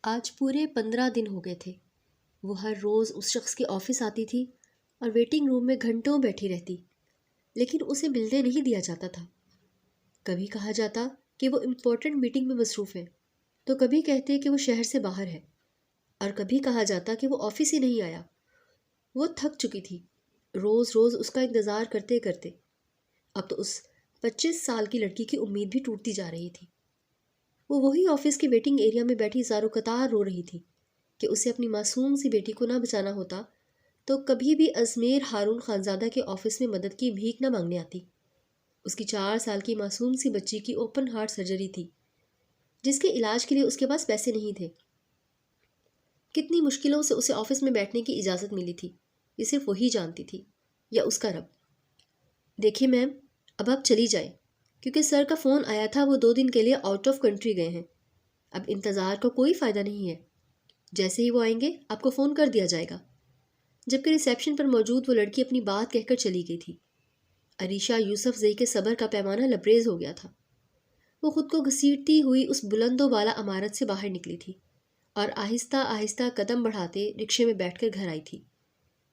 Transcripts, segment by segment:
آج پورے 15 دن ہو گئے تھے۔ وہ ہر روز اس شخص کے آفس آتی تھی اور ویٹنگ روم میں گھنٹوں بیٹھی رہتی، لیکن اسے ملنے نہیں دیا جاتا تھا۔ کبھی کہا جاتا کہ وہ امپورٹنٹ میٹنگ میں مصروف ہے، تو کبھی کہتے کہ وہ شہر سے باہر ہے، اور کبھی کہا جاتا کہ وہ آفس ہی نہیں آیا۔ وہ تھک چکی تھی، روز روز اس کا انتظار کرتے کرتے۔ اب تو اس 25 سال کی لڑکی کی امید بھی ٹوٹتی جا رہی تھی۔ وہ وہی آفس کی ویٹنگ ایریا میں بیٹھی زارو قطار رو رہی تھی کہ اسے اپنی معصوم سی بیٹی کو نہ بچانا ہوتا تو کبھی بھی ازمیر ہارون خانزادہ کے آفس میں مدد کی بھیک نہ مانگنے آتی۔ اس کی 4 سال کی معصوم سی بچی کی اوپن ہارٹ سرجری تھی، جس کے علاج کے لیے اس کے پاس پیسے نہیں تھے۔ کتنی مشکلوں سے اسے آفس میں بیٹھنے کی اجازت ملی تھی، یہ صرف وہی جانتی تھی، یا اس کا رب۔ دیکھیں میم، اب آپ چلی جائیں، کیونکہ سر کا فون آیا تھا، وہ 2 دن کے لیے آؤٹ آف کنٹری گئے ہیں۔ اب انتظار کا کوئی فائدہ نہیں ہے، جیسے ہی وہ آئیں گے آپ کو فون کر دیا جائے گا۔ جبکہ ریسیپشن پر موجود وہ لڑکی اپنی بات کہہ کر چلی گئی تھی۔ عریشہ یوسف زئی کے صبر کا پیمانہ لبریز ہو گیا تھا۔ وہ خود کو گھسیٹتی ہوئی اس بلند و بالا عمارت سے باہر نکلی تھی اور آہستہ آہستہ قدم بڑھاتے رکشے میں بیٹھ کر گھر آئی تھی،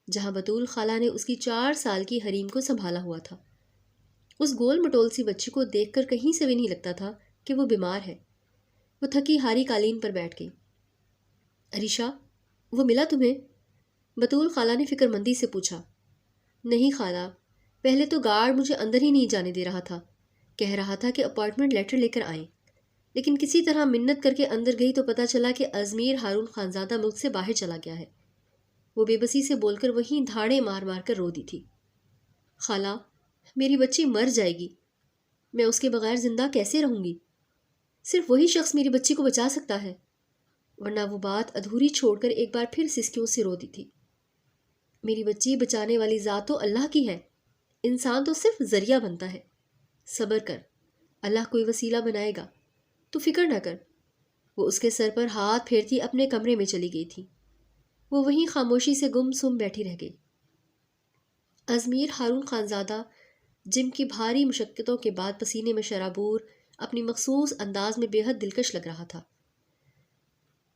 جہاں بطول خالہ نے اس کی 4 سال کی حریم کو سنبھالا ہوا تھا۔ اس گول مٹول سی بچی کو دیکھ کر کہیں سے بھی نہیں لگتا تھا کہ وہ بیمار ہے۔ وہ تھکی ہاری قالین پر بیٹھ گئی۔ عریشہ، وہ ملا تمہیں؟ بطول خالہ نے فکر مندی سے پوچھا۔ نہیں خالہ، پہلے تو گارڈ مجھے اندر ہی نہیں جانے دے رہا تھا، کہہ رہا تھا کہ اپائنٹمنٹ لیٹر لے کر آئیں، لیکن کسی طرح منت کر کے اندر گئی تو پتہ چلا کہ ازمیر ہارون خانزادہ ملک سے باہر چلا گیا ہے۔ وہ بے بسی سے بول کر وہیں دھاڑے مار مار کر رو دی تھی۔ خالہ، میری بچی مر جائے گی، میں اس کے بغیر زندہ کیسے رہوں گی؟ صرف وہی شخص میری بچی کو بچا سکتا ہے، ورنہ وہ بات ادھوری چھوڑ کر ایک بار پھر سسکیوں سے رو دی تھی۔ میری بچی بچانے والی ذات تو اللہ کی ہے، انسان تو صرف ذریعہ بنتا ہے۔ صبر کر، اللہ کوئی وسیلہ بنائے گا، تو فکر نہ کر۔ وہ اس کے سر پر ہاتھ پھیرتی اپنے کمرے میں چلی گئی تھی۔ وہ وہیں خاموشی سے گم سم بیٹھی رہ گئی۔ ازمیر ہارون خانزادہ جم کی بھاری مشقتوں کے بعد پسینے میں شرابور اپنی مخصوص انداز میں بے حد دلکش لگ رہا تھا۔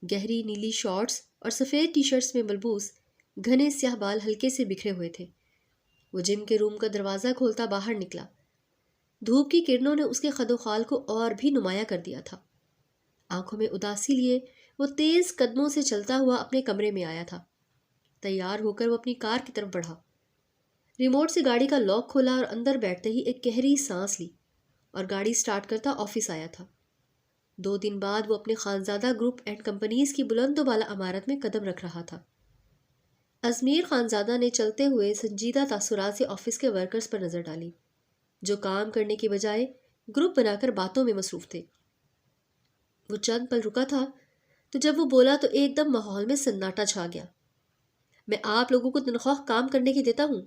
گہری نیلی شارٹس اور سفید ٹی شرٹس میں ملبوس گھنے سیاہ بال ہلکے سے بکھرے ہوئے تھے۔ وہ جم کے روم کا دروازہ کھولتا باہر نکلا۔ دھوپ کی کرنوں نے اس کے خد و خال کو اور بھی نمایاں کر دیا تھا۔ آنکھوں میں اداسی لیے وہ تیز قدموں سے چلتا ہوا اپنے کمرے میں آیا تھا۔ تیار ہو کر وہ اپنی کار کی طرف بڑھا، ریموٹ سے گاڑی کا لاک کھولا اور اندر بیٹھتے ہی ایک گہری سانس لی اور گاڑی سٹارٹ کرتا آفس آیا تھا۔ 2 دن بعد وہ اپنے خانزادہ گروپ اینڈ کمپنیز کی بلند و بالا عمارت میں قدم رکھ رہا تھا۔ ازمیر خانزادہ نے چلتے ہوئے سنجیدہ تاثرات سے آفس کے ورکرز پر نظر ڈالی، جو کام کرنے کی بجائے گروپ بنا کر باتوں میں مصروف تھے۔ وہ چند پل رکا تھا تو جب وہ بولا تو ایک دم ماحول میں سناٹا چھا گیا۔ میں آپ لوگوں کو تنخواہ کام کرنے کی دیتا ہوں،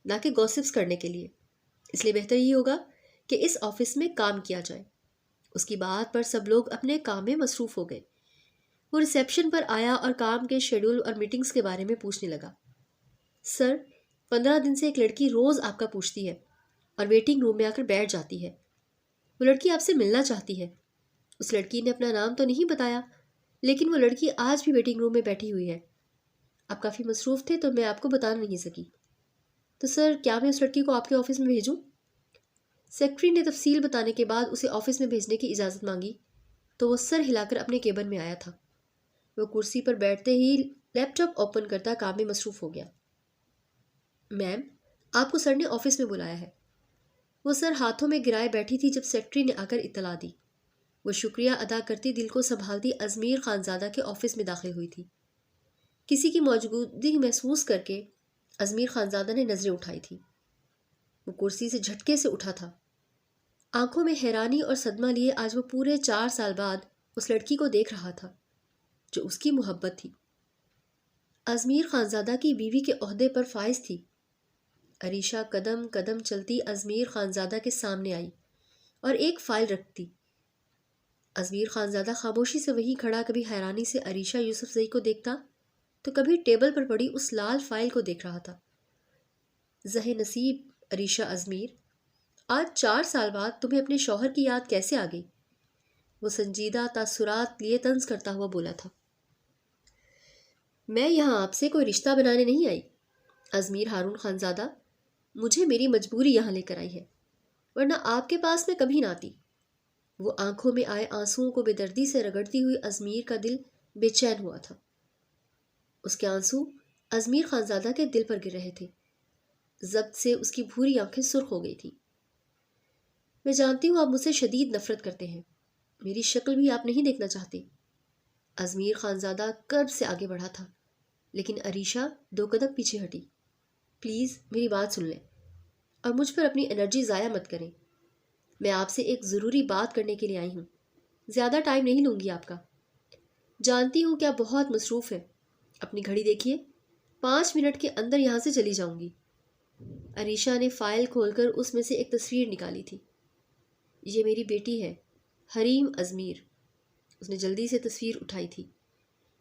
نہ کہ گوسپس کرنے کے لیے، اس لیے بہتر یہ ہوگا کہ اس آفس میں کام کیا جائے۔ اس کی بات پر سب لوگ اپنے کام میں مصروف ہو گئے۔ وہ ریسیپشن پر آیا اور کام کے شیڈول اور میٹنگز کے بارے میں پوچھنے لگا۔ سر، 15 دن سے ایک لڑکی روز آپ کا پوچھتی ہے اور ویٹنگ روم میں آ کر بیٹھ جاتی ہے۔ وہ لڑکی آپ سے ملنا چاہتی ہے۔ اس لڑکی نے اپنا نام تو نہیں بتایا، لیکن وہ لڑکی آج بھی ویٹنگ روم میں بیٹھی ہوئی ہے۔ آپ کافی مصروف تھے تو میں آپ کو بتا نہیں سکی۔ تو سر، کیا میں اس لڑکی کو آپ کے آفس میں بھیجوں؟ سیکرٹری نے تفصیل بتانے کے بعد اسے آفس میں بھیجنے کی اجازت مانگی تو وہ سر ہلا کر اپنے کیبن میں آیا تھا۔ وہ کرسی پر بیٹھتے ہی لیپ ٹاپ اوپن کرتا کام میں مصروف ہو گیا۔ میم، آپ کو سر نے آفس میں بلایا ہے۔ وہ سر ہاتھوں میں گرائے بیٹھی تھی جب سیکرٹری نے آ کر اطلاع دی۔ وہ شکریہ ادا کرتی دل کو سنبھالتی ازمیر خانزادہ کے آفس میں داخل ہوئی تھی۔ کسی کی موجودگی محسوس کر کے ازمیر خانزادہ نے نظریں اٹھائی تھی۔ وہ کرسی سے جھٹکے سے اٹھا تھا۔ آنکھوں میں حیرانی اور صدمہ لیے آج وہ پورے 4 سال بعد اس لڑکی کو دیکھ رہا تھا جو اس کی محبت تھی، ازمیر خانزادہ کی بیوی کے عہدے پر فائز تھی۔ عریشہ قدم قدم چلتی ازمیر خانزادہ کے سامنے آئی اور ایک فائل رکھتی۔ ازمیر خانزادہ خاموشی سے وہیں کھڑا کبھی حیرانی سے عریشہ یوسف زئی کو دیکھتا تو کبھی ٹیبل پر پڑی اس لال فائل کو دیکھ رہا تھا۔ زہ نصیب عریشہ ازمیر، آج 4 سال بعد تمہیں اپنے شوہر کی یاد کیسے آ گئی؟ وہ سنجیدہ تاثرات لیے طنز کرتا ہوا بولا تھا۔ میں یہاں آپ سے کوئی رشتہ بنانے نہیں آئی ازمیر ہارون خانزادہ، مجھے میری مجبوری یہاں لے کر آئی ہے، ورنہ آپ کے پاس میں کبھی نہ آتی۔ وہ آنکھوں میں آئے آنسوؤں کو بے دردی سے رگڑتی ہوئی ازمیر کا دل بے چین ہوا تھا۔ اس کے آنسو ازمیر خانزادہ کے دل پر گر رہے تھے۔ ضبط سے اس کی بھوری آنکھیں سرخ ہو گئی تھی۔ میں جانتی ہوں آپ مجھ سے شدید نفرت کرتے ہیں، میری شکل بھی آپ نہیں دیکھنا چاہتے۔ ازمیر خانزادہ کرب سے آگے بڑھا تھا، لیکن عریشہ 2 قدم پیچھے ہٹی۔ پلیز میری بات سن لیں اور مجھ پر اپنی انرجی ضائع مت کریں۔ میں آپ سے ایک ضروری بات کرنے کے لیے آئی ہوں، زیادہ ٹائم نہیں لوں گی آپ کا۔ جانتی ہوں کہ آپ بہت مصروف ہیں، اپنی گھڑی دیکھیے، 5 منٹ کے اندر یہاں سے چلی جاؤں گی۔ عریشہ نے فائل کھول کر اس میں سے ایک تصویر نکالی تھی۔ یہ میری بیٹی ہے، حریم ازمیر۔ اس نے جلدی سے تصویر اٹھائی تھی۔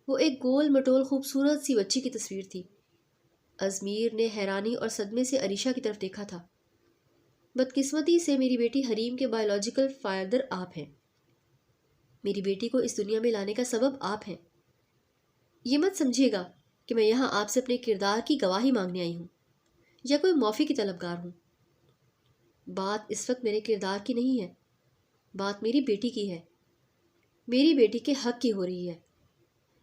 وہ ایک گول مٹول خوبصورت سی بچی کی تصویر تھی۔ ازمیر نے حیرانی اور صدمے سے عریشہ کی طرف دیکھا تھا۔ بدقسمتی سے میری بیٹی حریم کے بایولوجیکل فادر آپ ہیں۔ میری بیٹی کو اس دنیا میں لانے کا سبب آپ ہیں۔ یہ مت سمجھیے گا کہ میں یہاں آپ سے اپنے کردار کی گواہی مانگنے آئی ہوں یا کوئی معافی کی طلبگار ہوں۔ بات اس وقت میرے کردار کی نہیں ہے، بات میری بیٹی کی ہے، میری بیٹی کے حق کی ہو رہی ہے۔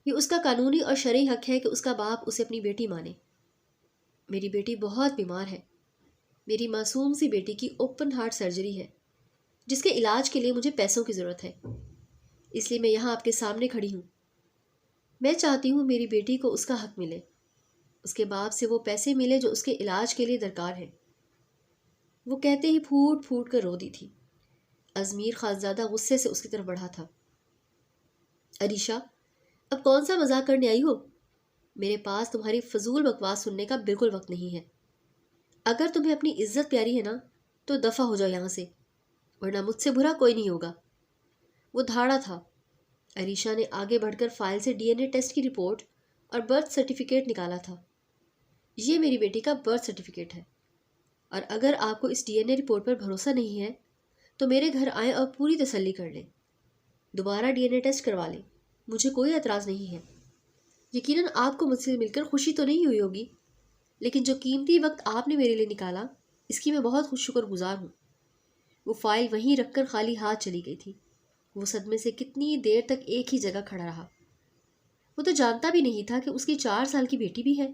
یہ اس کا قانونی اور شرعی حق ہے کہ اس کا باپ اسے اپنی بیٹی مانے۔ میری بیٹی بہت بیمار ہے، میری معصوم سی بیٹی کی اوپن ہارٹ سرجری ہے جس کے علاج کے لیے مجھے پیسوں کی ضرورت ہے، اس لیے میں یہاں آپ کے سامنے کھڑی ہوں۔ میں چاہتی ہوں میری بیٹی کو اس کا حق ملے، اس کے باپ سے وہ پیسے ملے جو اس کے علاج کے لیے درکار ہیں۔ وہ کہتے ہی پھوٹ پھوٹ کر رو دی تھی۔ ازمیر خانزادہ غصے سے اس کی طرف بڑھا تھا۔ عریشہ، اب کون سا مذاق کرنے آئی ہو؟ میرے پاس تمہاری فضول بکواس سننے کا بالکل وقت نہیں ہے۔ اگر تمہیں اپنی عزت پیاری ہے نا تو دفع ہو جاؤ یہاں سے، ورنہ مجھ سے برا کوئی نہیں ہوگا۔ وہ دھاڑا تھا۔ عریشہ نے آگے بڑھ کر فائل سے ڈی این اے ٹیسٹ کی رپورٹ اور برتھ سرٹیفکیٹ نکالا تھا۔ یہ میری بیٹی کا برتھ سرٹیفکیٹ ہے، اور اگر آپ کو اس ڈی این اے رپورٹ پر بھروسہ نہیں ہے تو میرے گھر آئیں اور پوری تسلی کر لیں، دوبارہ ڈی این اے ٹیسٹ کروا لیں، مجھے کوئی اعتراض نہیں ہے۔ یقیناً آپ کو مجھ سے مل کر خوشی تو نہیں ہوئی ہوگی، لیکن جو قیمتی وقت آپ نے میرے لیے نکالا اس کی میں بہت خوش شکر گزار ہوں۔ وہ فائل وہیں رکھ کر خالی ہاتھ چلی گئی تھی۔ وہ صدمے سے کتنی دیر تک ایک ہی جگہ کھڑا رہا۔ وہ تو جانتا بھی نہیں تھا کہ اس کی 4 سال کی بیٹی بھی ہے۔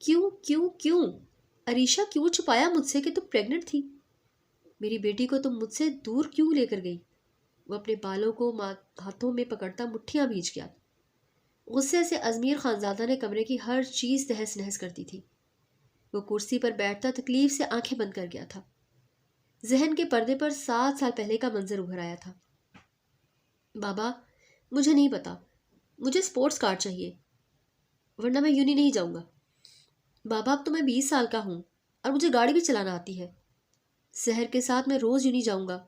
کیوں کیوں کیوں عریشہ، کیوں چھپایا مجھ سے کہ تم پریگننٹ تھی؟ میری بیٹی کو تم مجھ سے دور کیوں لے کر گئی؟ وہ اپنے بالوں کو ہاتھوں میں پکڑتا مٹھیاں بھیج گیا۔ غصے سے ازمیر خانزادہ نے کمرے کی ہر چیز تہس نہس کر دی تھی۔ وہ کرسی پر بیٹھتا تکلیف سے آنکھیں بند کر گیا تھا۔ ذہن کے پردے پر 7 سال پہلے کا منظر ابھر آیا تھا۔ بابا، مجھے نہیں پتا، مجھے سپورٹس کار چاہیے، ورنہ میں یونی نہیں جاؤں گا۔ بابا، اب تو میں 20 سال کا ہوں اور مجھے گاڑی بھی چلانا آتی ہے، سحر کے ساتھ میں روز یونی جاؤں گا،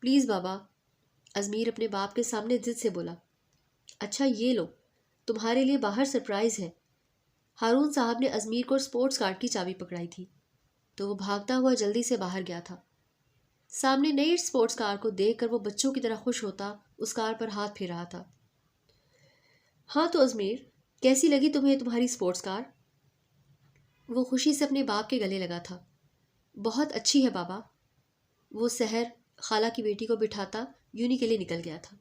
پلیز بابا۔ ازمیر اپنے باپ کے سامنے ضد سے بولا۔ اچھا یہ لو، تمہارے لیے باہر سرپرائز ہے۔ ہارون صاحب نے ازمیر کو سپورٹس کار کی چابی پکڑائی تھی تو وہ بھاگتا ہوا جلدی سے باہر گیا تھا۔ سامنے نئی سپورٹس کار کو دیکھ کر وہ بچوں کی طرح خوش ہوتا اس کار پر ہاتھ پھیر رہا تھا۔ ہاں تو ازمیر، کیسی لگی تمہیں تمہاری سپورٹس کار؟ وہ خوشی سے اپنے باپ کے گلے لگا تھا۔ بہت اچھی ہے بابا۔ وہ سحر خالہ کی بیٹی کو بٹھاتا یونی کے لیے نکل گیا تھا۔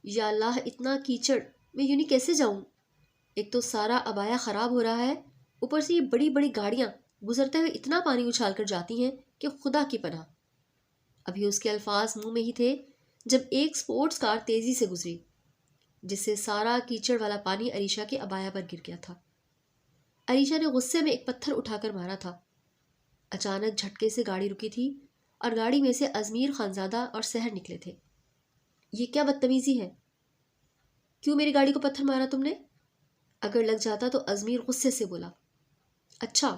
یا اللہ، اتنا کیچڑ، میں یونی کیسے جاؤں؟ ایک تو سارا عبایا خراب ہو رہا ہے، اوپر سے یہ بڑی بڑی گاڑیاں گزرتے ہوئے اتنا پانی اچھال کر جاتی ہیں کہ خدا کی پناہ۔ ابھی اس کے الفاظ منہ میں ہی تھے جب ایک سپورٹس کار تیزی سے گزری، جس سے سارا کیچڑ والا پانی عریشہ کے عبایا پر گر گیا تھا۔ عریشہ نے غصے میں ایک پتھر اٹھا کر مارا تھا۔ اچانک جھٹکے سے گاڑی رکی تھی اور گاڑی میں سے ازمیر خانزادہ اور سحر نکلے تھے۔ یہ کیا بدتمیزی ہے؟ کیوں میری گاڑی کو پتھر مارا تم نے؟ اگر لگ جاتا تو ازمیر غصے سے بولا۔ اچھا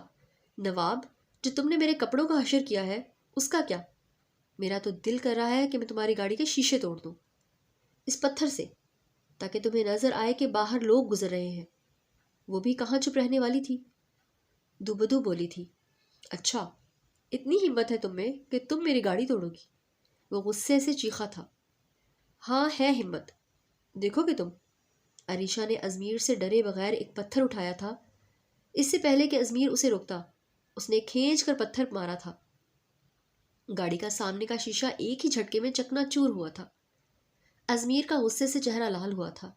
نواب، جو تم نے میرے کپڑوں کا حشر کیا ہے اس کا کیا؟ میرا تو دل کر رہا ہے کہ میں تمہاری گاڑی کے شیشے توڑ دوں اس پتھر سے، تاکہ تمہیں نظر آئے کہ باہر لوگ گزر رہے ہیں۔ وہ بھی کہاں چپ رہنے والی تھی، دوبدو بولی تھی۔ اچھا، اتنی ہمت ہے تم میں کہ تم میری گاڑی توڑو گی؟ وہ غصے سے چیخا تھا۔ ہاں ہے ہمت، دیکھو گے تم؟ عریشہ نے ازمیر سے ڈرے بغیر ایک پتھر اٹھایا تھا۔ اس سے پہلے کہ ازمیر اسے روکتا، اس نے کھینچ کر پتھر مارا تھا۔ گاڑی کا سامنے کا شیشہ ایک ہی جھٹکے میں چکنا چور ہوا تھا۔ ازمیر کا غصے سے چہرہ لال ہوا تھا۔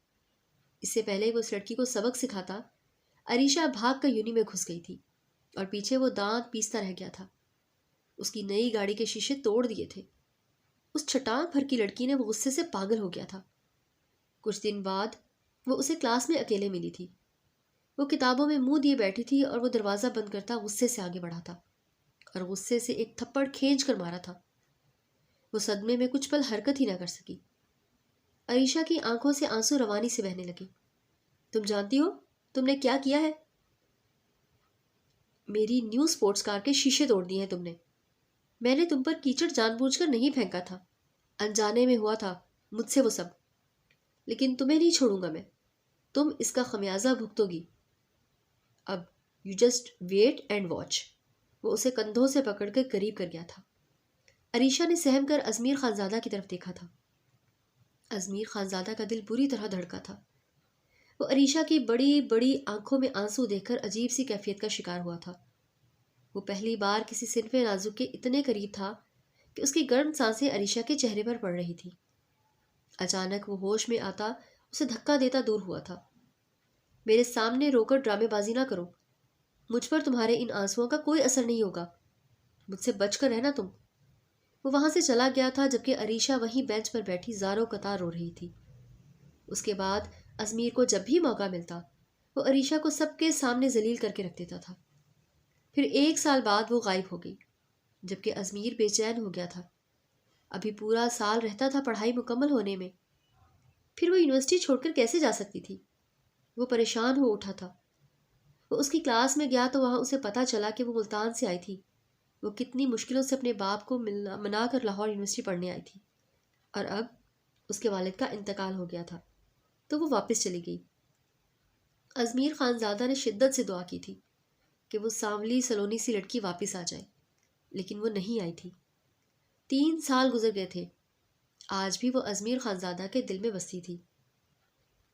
اس سے پہلے وہ اس لڑکی کو سبق سکھاتا، عریشہ بھاگ کر یونی میں گھس گئی تھی اور پیچھے وہ دانت پیستا رہ گیا تھا۔ اس کی نئی گاڑی کے شیشے توڑ دیے تھے۔ اس چھٹان بھر کی لڑکی نے وہ غصے سے پاگل ہو گیا تھا۔ کچھ دن بعد وہ اسے کلاس میں اکیلے ملی تھی۔ وہ کتابوں میں منہ دیے بیٹھی تھی اور وہ دروازہ بند کرتا غصے سے آگے بڑھا تھا اور غصے سے ایک تھپڑ کھینچ کر مارا تھا۔ وہ صدمے میں کچھ پل حرکت ہی نہ کر سکی۔ عریشہ کی آنکھوں سے آنسو روانی سے بہنے لگے۔ تم جانتی ہو تم نے کیا کیا ہے؟ میری نیو سپورٹس کار کے شیشے توڑ دیے ہیں تم نے۔ میں نے تم پر کیچڑ جان بوجھ کر نہیں پھینکا تھا، انجانے میں ہوا تھا مجھ سے وہ سب۔ لیکن تمہیں نہیں چھوڑوں گا میں، تم اس کا خمیازہ بھگتو گی۔ اب you just wait and watch. وہ اسے کندھوں سے پکڑ کر قریب کر گیا تھا۔ عریشہ نے سہم کر ازمیر خانزادہ کی طرف دیکھا تھا۔ ازمیر خانزادہ کا دل بری طرح دھڑکا تھا۔ وہ عریشہ کی بڑی بڑی آنکھوں میں آنسو دیکھ کر عجیب سی کیفیت کا شکار ہوا تھا۔ وہ پہلی بار کسی صنف نازک کے اتنے قریب تھا کہ اس کی گرم سانسیں عریشہ کے چہرے پر پڑ رہی تھی۔ اچانک وہ ہوش میں آتا اسے دھکا دیتا دور ہوا تھا۔ میرے سامنے رو کر ڈرامے بازی نہ کرو، مجھ پر تمہارے ان آنسوؤں کا کوئی اثر نہیں ہوگا، مجھ سے بچ کر رہنا تم۔ وہ وہاں سے چلا گیا تھا جبکہ عریشہ وہیں بینچ پر بیٹھی زاروں قطار رو رہی تھی۔ اس کے بعد ازمیر کو جب بھی موقع ملتا وہ عریشہ کو سب کے سامنے ذلیل کر کے رکھ دیتا تھا۔ پھر 1 سال بعد وہ غائب ہو گئی، جبکہ ازمیر بے چین ہو گیا تھا۔ ابھی پورا سال رہتا تھا پڑھائی مکمل ہونے میں، پھر وہ یونیورسٹی چھوڑ کر کیسے جا سکتی تھی؟ وہ پریشان ہو اٹھا تھا۔ وہ اس کی کلاس میں گیا تو وہاں اسے پتہ چلا کہ وہ ملتان سے آئی تھی۔ وہ کتنی مشکلوں سے اپنے باپ کو منا کر لاہور یونیورسٹی پڑھنے آئی تھی، اور اب اس کے والد کا انتقال ہو گیا تھا تو وہ واپس چلی گئی۔ ازمیر خانزادہ نے شدت سے دعا کی تھی کہ وہ سانولی سلونی سی لڑکی واپس آ جائے، لیکن وہ نہیں آئی تھی۔ 3 سال گزر گئے تھے، آج بھی وہ ازمیر خانزادہ کے دل میں بستی تھی۔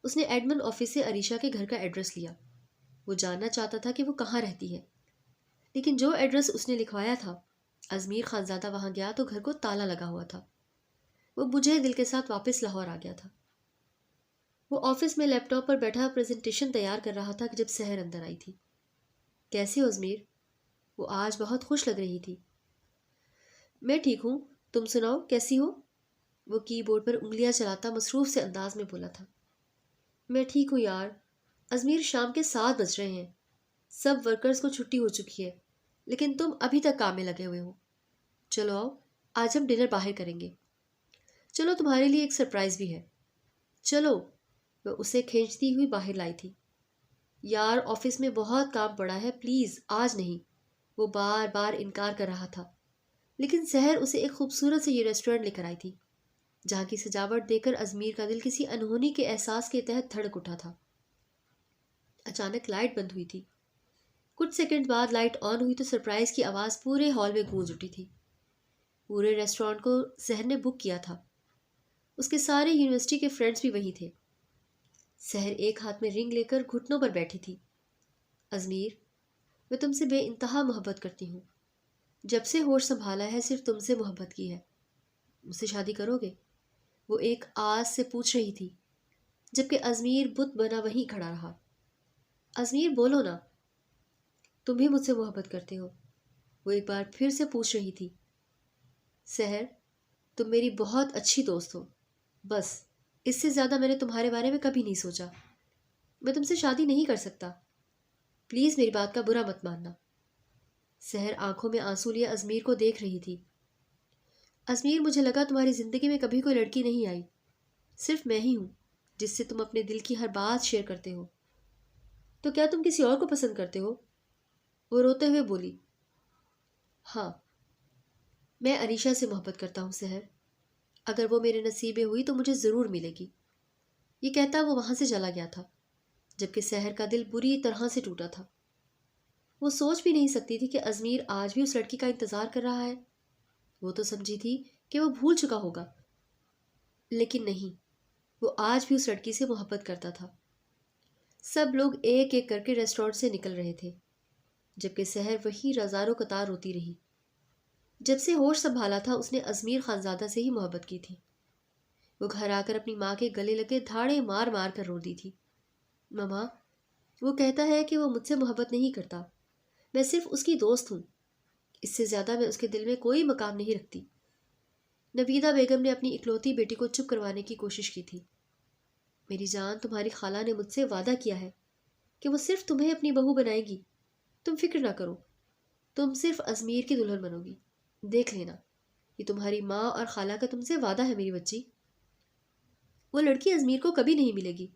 اس نے ایڈمن آفس سے عریشہ کے گھر کا ایڈریس لیا۔ وہ جاننا چاہتا تھا کہ وہ کہاں رہتی ہے، لیکن جو ایڈریس اس نے لکھوایا تھا ازمیر خانزادہ وہاں گیا تو گھر کو تالا لگا ہوا تھا۔ وہ بجھے دل کے ساتھ واپس لاہور آ گیا تھا۔ وہ آفس میں لیپ ٹاپ پر بیٹھا پریزنٹیشن تیار کر رہا تھا کہ جب سحر اندر آئی تھی۔ کیسی ہو ازمیر؟ وہ آج بہت خوش لگ رہی تھی۔ میں ٹھیک ہوں، تم سناؤ کیسی ہو؟ وہ کی بورڈ پر انگلیاں چلاتا مصروف سے انداز میں بولا تھا۔ میں ٹھیک ہوں یار، ازمیر شام کے 7 بج رہے ہیں، سب ورکرز کو چھٹی ہو چکی ہے، لیکن تم ابھی تک کام میں لگے ہوئے ہو۔ چلو آؤ، آج ہم ڈنر باہر کریں گے۔ چلو تمہارے لیے ایک سرپرائز بھی ہے، چلو۔ وہ اسے کھینچتی ہوئی باہر لائی تھی۔ یار آفس میں بہت کام پڑا ہے، پلیز آج نہیں۔ وہ بار بار انکار کر رہا تھا، لیکن سحر اسے ایک خوبصورت سے یہ ریسٹورینٹ لے کر آئی تھی جہاں کی سجاوٹ دیکھ کر ازمیر کا دل کسی انہونی کے احساس کے تحت دھڑک اٹھا تھا۔ اچانک لائٹ بند ہوئی تھی۔ کچھ سیکنڈ بعد لائٹ آن ہوئی تو سرپرائز کی آواز پورے ہال میں گونج اٹھی تھی۔ پورے ریسٹورانٹ کو سحر نے بک کیا تھا۔ اس کے سارے یونیورسٹی کے فرینڈز بھی وہیں تھے۔ سحر ایک ہاتھ میں رنگ لے کر گھٹنوں پر بیٹھی تھی۔ ازمیر، میں تم سے بے انتہا محبت کرتی ہوں، جب سے ہوش سنبھالا ہے صرف تم سے محبت کی ہے۔ مجھ سے شادی کرو گے؟ وہ ایک آس سے پوچھ رہی تھی، جبکہ ازمیر بت بنا وہیں کھڑا رہا۔ ازمیر بولو نا، تم بھی مجھ سے محبت کرتے ہو؟ وہ ایک بار پھر سے پوچھ رہی تھی۔ سحر، تم میری بہت اچھی دوست ہو، بس اس سے زیادہ میں نے تمہارے بارے میں کبھی نہیں سوچا۔ میں تم سے شادی نہیں کر سکتا، پلیز میری بات کا برا مت ماننا۔ سحر آنکھوں میں آنسو لیے ازمیر کو دیکھ رہی تھی۔ ازمیر، مجھے لگا تمہاری زندگی میں کبھی کوئی لڑکی نہیں آئی، صرف میں ہی ہوں جس سے تم اپنے دل کی ہر بات شیئر کرتے ہو۔ تو کیا تم کسی اور کو پسند کرتے ہو؟ وہ روتے ہوئے بولی۔ ہاں، میں عریشہ سے محبت کرتا ہوں سحر، اگر وہ میرے نصیب میں ہوئی تو مجھے ضرور ملے گی۔ یہ کہتا وہ وہاں سے چلا گیا تھا، جبکہ سحر کا دل بری طرح سے ٹوٹا تھا۔ وہ سوچ بھی نہیں سکتی تھی کہ ازمیر آج بھی اس لڑکی کا انتظار کر رہا ہے۔ وہ تو سمجھی تھی کہ وہ بھول چکا ہوگا، لیکن نہیں، وہ آج بھی اس لڑکی سے محبت کرتا تھا۔ سب لوگ ایک ایک کر کے ریسٹورینٹ سے نکل رہے تھے، جبکہ سحر وہی رزاروں قطار روتی رہی۔ جب سے ہوش سنبھالا تھا اس نے ازمیر خانزادہ سے ہی محبت کی تھی۔ وہ گھر آ کر اپنی ماں کے گلے لگے دھاڑے مار مار کر رو دی تھی۔ ماما، وہ کہتا ہے کہ وہ مجھ سے محبت نہیں کرتا، میں صرف اس کی دوست ہوں، اس سے زیادہ میں اس کے دل میں کوئی مقام نہیں رکھتی۔ نویدہ بیگم نے اپنی اکلوتی بیٹی کو چپ کروانے کی کوشش کی تھی۔ میری جان، تمہاری خالہ نے مجھ سے وعدہ کیا ہے کہ وہ صرف تمہیں اپنی بہو بنائے گی، تم فکر نہ کرو، تم صرف ازمیر کی دلہن بنو گی، دیکھ لینا، یہ تمہاری ماں اور خالہ کا تم سے وعدہ ہے میری بچی۔ وہ لڑکی ازمیر کو کبھی نہیں ملے گی،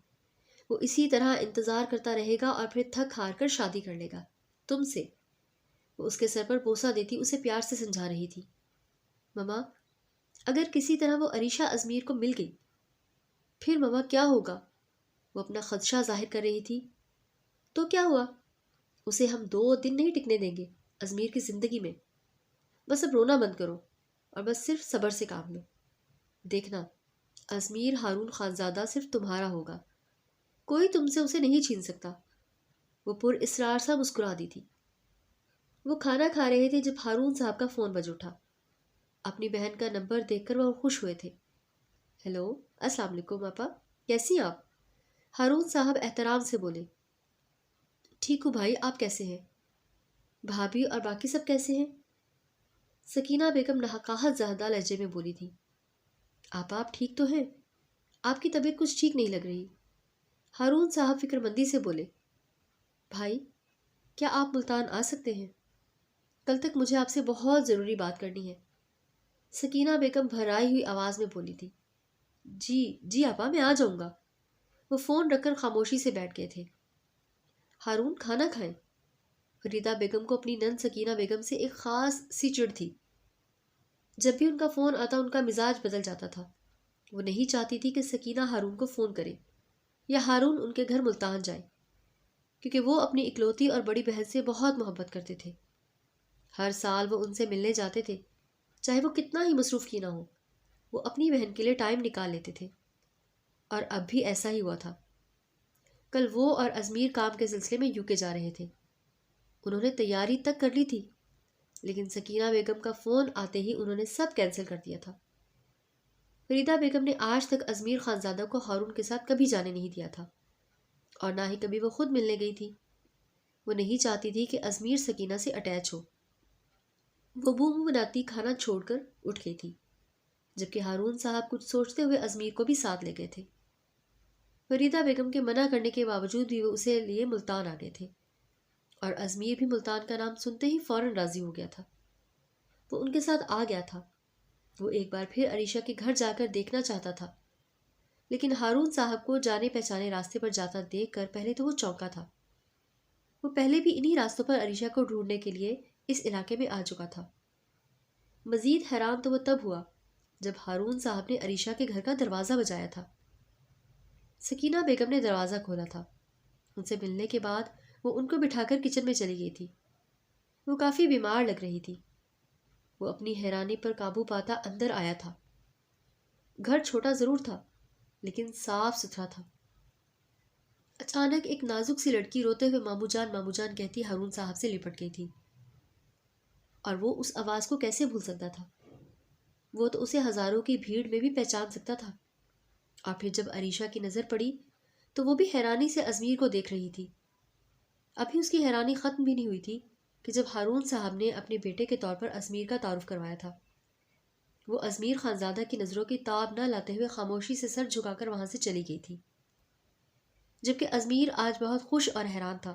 وہ اسی طرح انتظار کرتا رہے گا اور پھر تھک ہار کر شادی کر لے گا تم سے۔ وہ اس کے سر پر بوسہ دیتی اسے پیار سے سمجھا رہی تھی۔ ماما، اگر کسی طرح وہ عریشہ ازمیر کو مل گئی پھر ماما کیا ہوگا؟ وہ اپنا خدشہ ظاہر کر رہی تھی۔ تو کیا ہوا؟ اسے ہم 2 دن نہیں ٹکنے دیں گے ازمیر کی زندگی میں۔ بس اب رونا بند کرو اور بس صرف صبر سے کام لو۔ دیکھنا، ازمیر ہارون خانزادہ صرف تمہارا ہوگا، کوئی تم سے اسے نہیں چھین سکتا۔ وہ پر اسرار سا مسکرا دی تھی۔ وہ کھانا کھا رہے تھے جب ہارون صاحب کا فون بج اٹھا۔ اپنی بہن کا نمبر دیکھ کر وہ خوش ہوئے تھے۔ ہیلو، السلام علیکم آپا، کیسی ہیں آپ؟ ہارون صاحب احترام سے بولے۔ ٹھیک ہوں بھائی، آپ کیسے ہیں؟ بھابھی اور باقی سب کیسے ہیں؟ سکینہ بیگم نہقاہت زیادہ لہجے میں بولی تھی۔ آپ ٹھیک تو ہیں؟ آپ کی طبیعت کچھ ٹھیک نہیں لگ رہی۔ ہارون صاحب فکر مندی سے بولے۔ بھائی، کیا آپ ملتان آ سکتے ہیں؟ کل تک مجھے آپ سے بہت ضروری بات کرنی ہے۔ سکینہ بیگم بھرائی ہوئی آواز میں بولی تھی۔ جی آپا، میں آ جاؤں گا۔ وہ فون رکھ کر خاموشی سے بیٹھ گئے تھے۔ ہارون، کھانا کھائیں۔ فریدہ بیگم کو اپنی نند سکینہ بیگم سے ایک خاص سی چڑ تھی۔ جب بھی ان کا فون آتا ان کا مزاج بدل جاتا تھا۔ وہ نہیں چاہتی تھی کہ سکینہ ہارون کو فون کرے یا ہارون ان کے گھر ملتان جائے، کیونکہ وہ اپنی اکلوتی اور بڑی بہن سے بہت محبت کرتے تھے۔ ہر سال وہ ان سے ملنے جاتے تھے، چاہے وہ کتنا ہی مصروف کیوں نہ ہو، وہ اپنی بہن کے لیے ٹائم نکال لیتے تھے۔ اور اب بھی ایسا ہی ہوا تھا۔ کل وہ اور ازمیر کام کے سلسلے میں یو کے جا رہے تھے۔ انہوں نے تیاری تک کر لی تھی، لیکن سکینہ بیگم کا فون آتے ہی انہوں نے سب کینسل کر دیا تھا۔ فریدہ بیگم نے آج تک ازمیر خانزادہ کو ہارون کے ساتھ کبھی جانے نہیں دیا تھا، اور نہ ہی کبھی وہ خود ملنے گئی تھی۔ وہ نہیں چاہتی تھی کہ ازمیر سکینہ سے اٹیچ ہو۔ وہ منہ بناتی کھانا چھوڑ کر اٹھ گئی تھی، جبکہ ہارون صاحب کچھ سوچتے ہوئے ازمیر کو بھی ساتھ لے گئے تھے۔ فریدہ بیگم کے منع کرنے کے باوجود بھی وہ اسے لیے ملتان آ گئے تھے، اور ازمیر بھی ملتان کا نام سنتے ہی فوراً راضی ہو گیا تھا۔ وہ ان کے ساتھ آ گیا تھا۔ وہ ایک بار پھر عریشہ کے گھر جا کر دیکھنا چاہتا تھا، لیکن ہارون صاحب کو جانے پہچانے راستے پر جاتا دیکھ کر پہلے تو وہ چونکا تھا۔ وہ پہلے بھی انہی راستوں پر عریشہ کو ڈھونڈنے کے لیے اس علاقے میں آ چکا تھا۔ مزید حیران تو وہ تب ہوا جب ہارون صاحب نے عریشہ کے گھر کا دروازہ بجایا تھا۔ سکینہ بیگم نے دروازہ کھولا تھا۔ ان سے ملنے کے بعد وہ ان کو بٹھا کر کچن میں چلی گئی تھی۔ وہ کافی بیمار لگ رہی تھی۔ وہ اپنی حیرانی پر قابو پاتا اندر آیا تھا۔ گھر چھوٹا ضرور تھا، لیکن صاف ستھرا تھا۔ اچانک ایک نازک سی لڑکی روتے ہوئے مامو جان کہتی ہارون صاحب سے لپٹ گئی تھی، اور وہ اس آواز کو کیسے بھول سکتا تھا؟ وہ تو اسے ہزاروں کی بھیڑ میں بھی پہچان سکتا تھا۔ اور پھر جب عریشہ کی نظر پڑی تو وہ بھی حیرانی سے ازمیر کو دیکھ رہی تھی۔ ابھی اس کی حیرانی ختم بھی نہیں ہوئی تھی کہ جب ہارون صاحب نے اپنے بیٹے کے طور پر ازمیر کا تعارف کروایا تھا۔ وہ ازمیر خانزادہ کی نظروں کی تاب نہ لاتے ہوئے خاموشی سے سر جھکا کر وہاں سے چلی گئی تھی، جبکہ ازمیر آج بہت خوش اور حیران تھا۔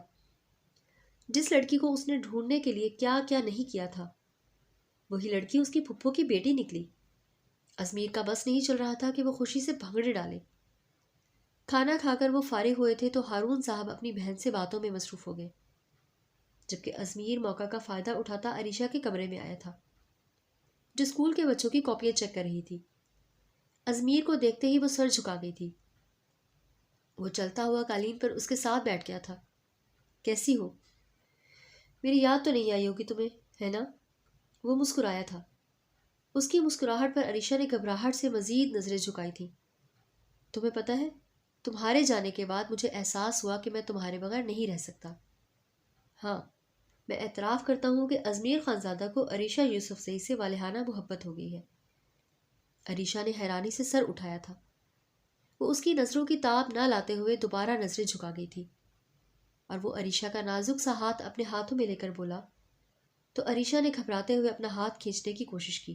جس لڑکی کو اس نے ڈھونڈنے کے لیے کیا کیا نہیں کیا تھا، وہی لڑکی اس کی پھپھو کی بیٹی نکلی۔ ازمیر کا بس نہیں چل رہا تھا کہ وہ خوشی سے بھنگڑے ڈالے۔ کھانا کھا کر وہ فارغ ہوئے تھے تو ہارون صاحب اپنی بہن سے باتوں میں مصروف ہو گئے، جبکہ ازمیر موقع کا فائدہ اٹھاتا عریشہ کے کمرے میں آیا تھا، جو اسکول کے بچوں کی کاپیاں چیک کر رہی تھی۔ ازمیر کو دیکھتے ہی وہ سر جھکا گئی تھی۔ وہ چلتا ہوا قالین پر اس کے ساتھ بیٹھ گیا تھا۔ کیسی ہو؟ میری یاد تو نہیں آئی ہوگی تمہیں، ہے نا؟ وہ مسکرایا تھا۔ اس کی مسکراہٹ پر عریشہ نے گھبراہٹ سے مزید نظریں جھکائی تھیں۔ تمہیں پتہ ہے، تمہارے جانے کے بعد مجھے احساس ہوا کہ میں تمہارے بغیر نہیں رہ سکتا۔ ہاں، میں اعتراف کرتا ہوں کہ ازمیر خانزادہ کو عریشہ یوسفزئی سے والہانہ محبت ہو گئی ہے۔ عریشہ نے حیرانی سے سر اٹھایا تھا۔ وہ اس کی نظروں کی تاب نہ لاتے ہوئے دوبارہ نظریں جھکا گئی تھی، اور وہ عریشہ کا نازک سا ہاتھ اپنے ہاتھوں میں لے کر بولا تو عریشہ نے گھبراتے ہوئے اپنا ہاتھ کھینچنے کی کوشش کی،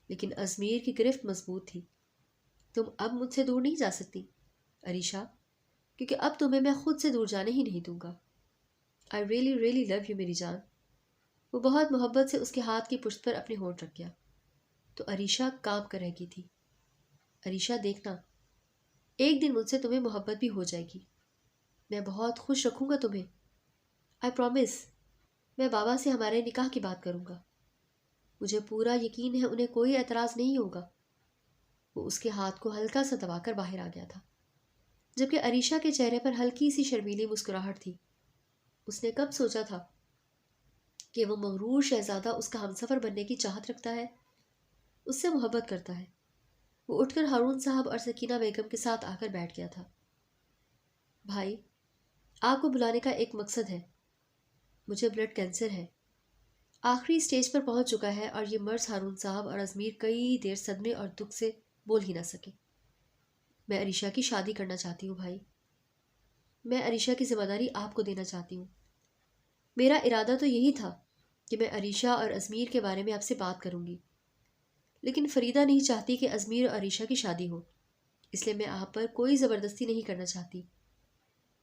لیکن ازمیر کی گرفت مضبوط تھی۔ تم اب مجھ سے دور نہیں جا سکتی عریشہ، کیونکہ اب تمہیں میں خود سے دور جانے ہی نہیں دوں گا۔ I really really love you میری جان۔ وہ بہت محبت سے اس کے ہاتھ کی پشت پر اپنے ہونٹ رکھ گیا تو عریشہ کانپ کر رہ گئی تھی۔ عریشہ دیکھنا، ایک دن مجھ سے تمہیں محبت بھی ہو جائے گی۔ میں بہت خوش رکھوں گا تمہیں، I promise۔ میں بابا سے ہمارے نکاح کی بات کروں گا، مجھے پورا یقین ہے انہیں کوئی اعتراض نہیں ہوگا۔ وہ اس کے ہاتھ کو ہلکا سا دبا کر باہر آ گیا تھا، جبکہ عریشہ کے چہرے پر ہلکی سی شرمیلی مسکراہٹ تھی۔ اس نے کب سوچا تھا کہ وہ مغرور شہزادہ اس کا ہمسفر بننے کی چاہت رکھتا ہے، اس سے محبت کرتا ہے۔ وہ اٹھ کر ہارون صاحب اور سکینہ بیگم کے ساتھ آ کر بیٹھ گیا تھا۔ بھائی، آپ کو بلانے کا ایک مقصد ہے۔ مجھے بلڈ کینسر ہے، آخری سٹیج پر پہنچ چکا ہے، اور یہ مرض ہارون صاحب اور ازمیر کئی دیر صدمے اور دکھ سے بول ہی نہ سکے۔ میں عریشہ کی شادی کرنا چاہتی ہوں بھائی، میں عریشہ کی ذمہ داری آپ کو دینا چاہتی ہوں۔ میرا ارادہ تو یہی تھا کہ میں عریشہ اور ازمیر کے بارے میں آپ سے بات کروں گی، لیکن فریدہ نہیں چاہتی کہ ازمیر اور عریشہ کی شادی ہو، اس لیے میں آپ پر کوئی زبردستی نہیں کرنا چاہتی۔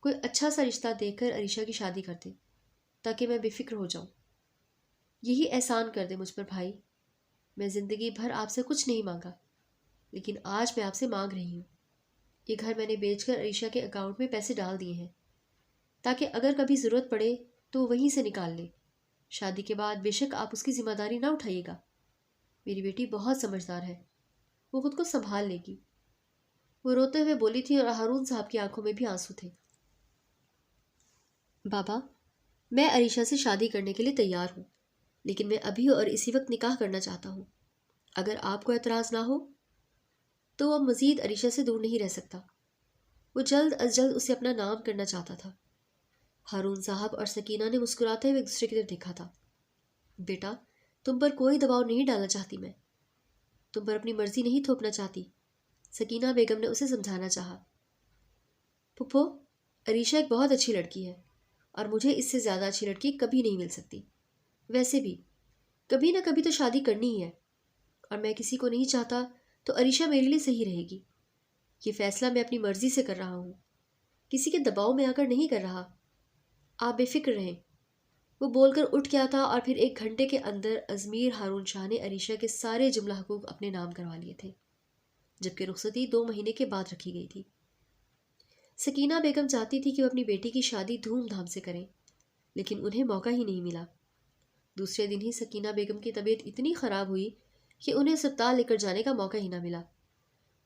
کوئی اچھا سا رشتہ دیکھ کر عریشہ کی شادی کر دیں تاکہ میں بے فکر ہو جاؤں۔ یہی احسان کر دے مجھ پر بھائی۔ میں زندگی بھر آپ سے کچھ نہیں مانگا، لیکن آج میں آپ سے مانگ رہی ہوں۔ یہ گھر میں نے بیچ کر عریشہ کے اکاؤنٹ میں پیسے ڈال دیے ہیں تاکہ اگر کبھی ضرورت پڑے تو وہ وہیں سے نکال لے۔ شادی کے بعد بے شک آپ اس کی ذمہ داری نہ اٹھائیے گا۔ میری بیٹی بہت سمجھدار ہے، وہ خود کو سنبھال لے گی۔ وہ روتے ہوئے بولی تھی اور ہارون صاحب کی آنکھوں میں بھی آنسو تھے۔ بابا، میں عریشہ سے شادی کرنے کے لیے تیار ہوں، لیکن میں ابھی اور اسی وقت نکاح کرنا چاہتا ہوں۔ اگر آپ کو اعتراض نہ ہو تو وہ مزید عریشہ سے دور نہیں رہ سکتا۔ وہ جلد از جلد اسے اپنا نام کرنا چاہتا تھا۔ ہارون صاحب اور سکینہ نے مسکراتے ہوئے ایک دوسرے کی طرف دیکھا تھا۔ بیٹا، تم پر کوئی دباؤ نہیں ڈالنا چاہتی میں، تم پر اپنی مرضی نہیں تھوپنا چاہتی، سکینہ بیگم نے اسے سمجھانا چاہا۔ پھپھو، عریشہ ایک بہت اچھی لڑکی ہے، اور مجھے اس سے زیادہ اچھی لڑکی کبھی نہیں مل سکتی۔ ویسے بھی کبھی نہ کبھی تو شادی کرنی ہی ہے، اور میں کسی کو نہیں چاہتا تو عریشہ میرے لیے صحیح رہے گی۔ یہ فیصلہ میں اپنی مرضی سے کر رہا ہوں، کسی کے دباؤ میں آ کر نہیں کر رہا۔ آپ بے فکر رہیں۔ وہ بول کر اٹھ گیا تھا، اور پھر ایک گھنٹے کے اندر ازمیر ہارون شاہ نے عریشہ کے سارے جملہ حقوق اپنے نام کروا لیے تھے، جبکہ رخصتی 2 مہینے کے بعد رکھی گئی تھی۔ سکینہ بیگم چاہتی تھی کہ وہ اپنی بیٹی کی شادی دھوم دھام سے کریں، لیکن انہیں موقع ہی نہیں ملا۔ دوسرے دن ہی سکینہ بیگم کی طبیعت اتنی خراب ہوئی کہ انہیں اسپتال لے کر جانے کا موقع ہی نہ ملا،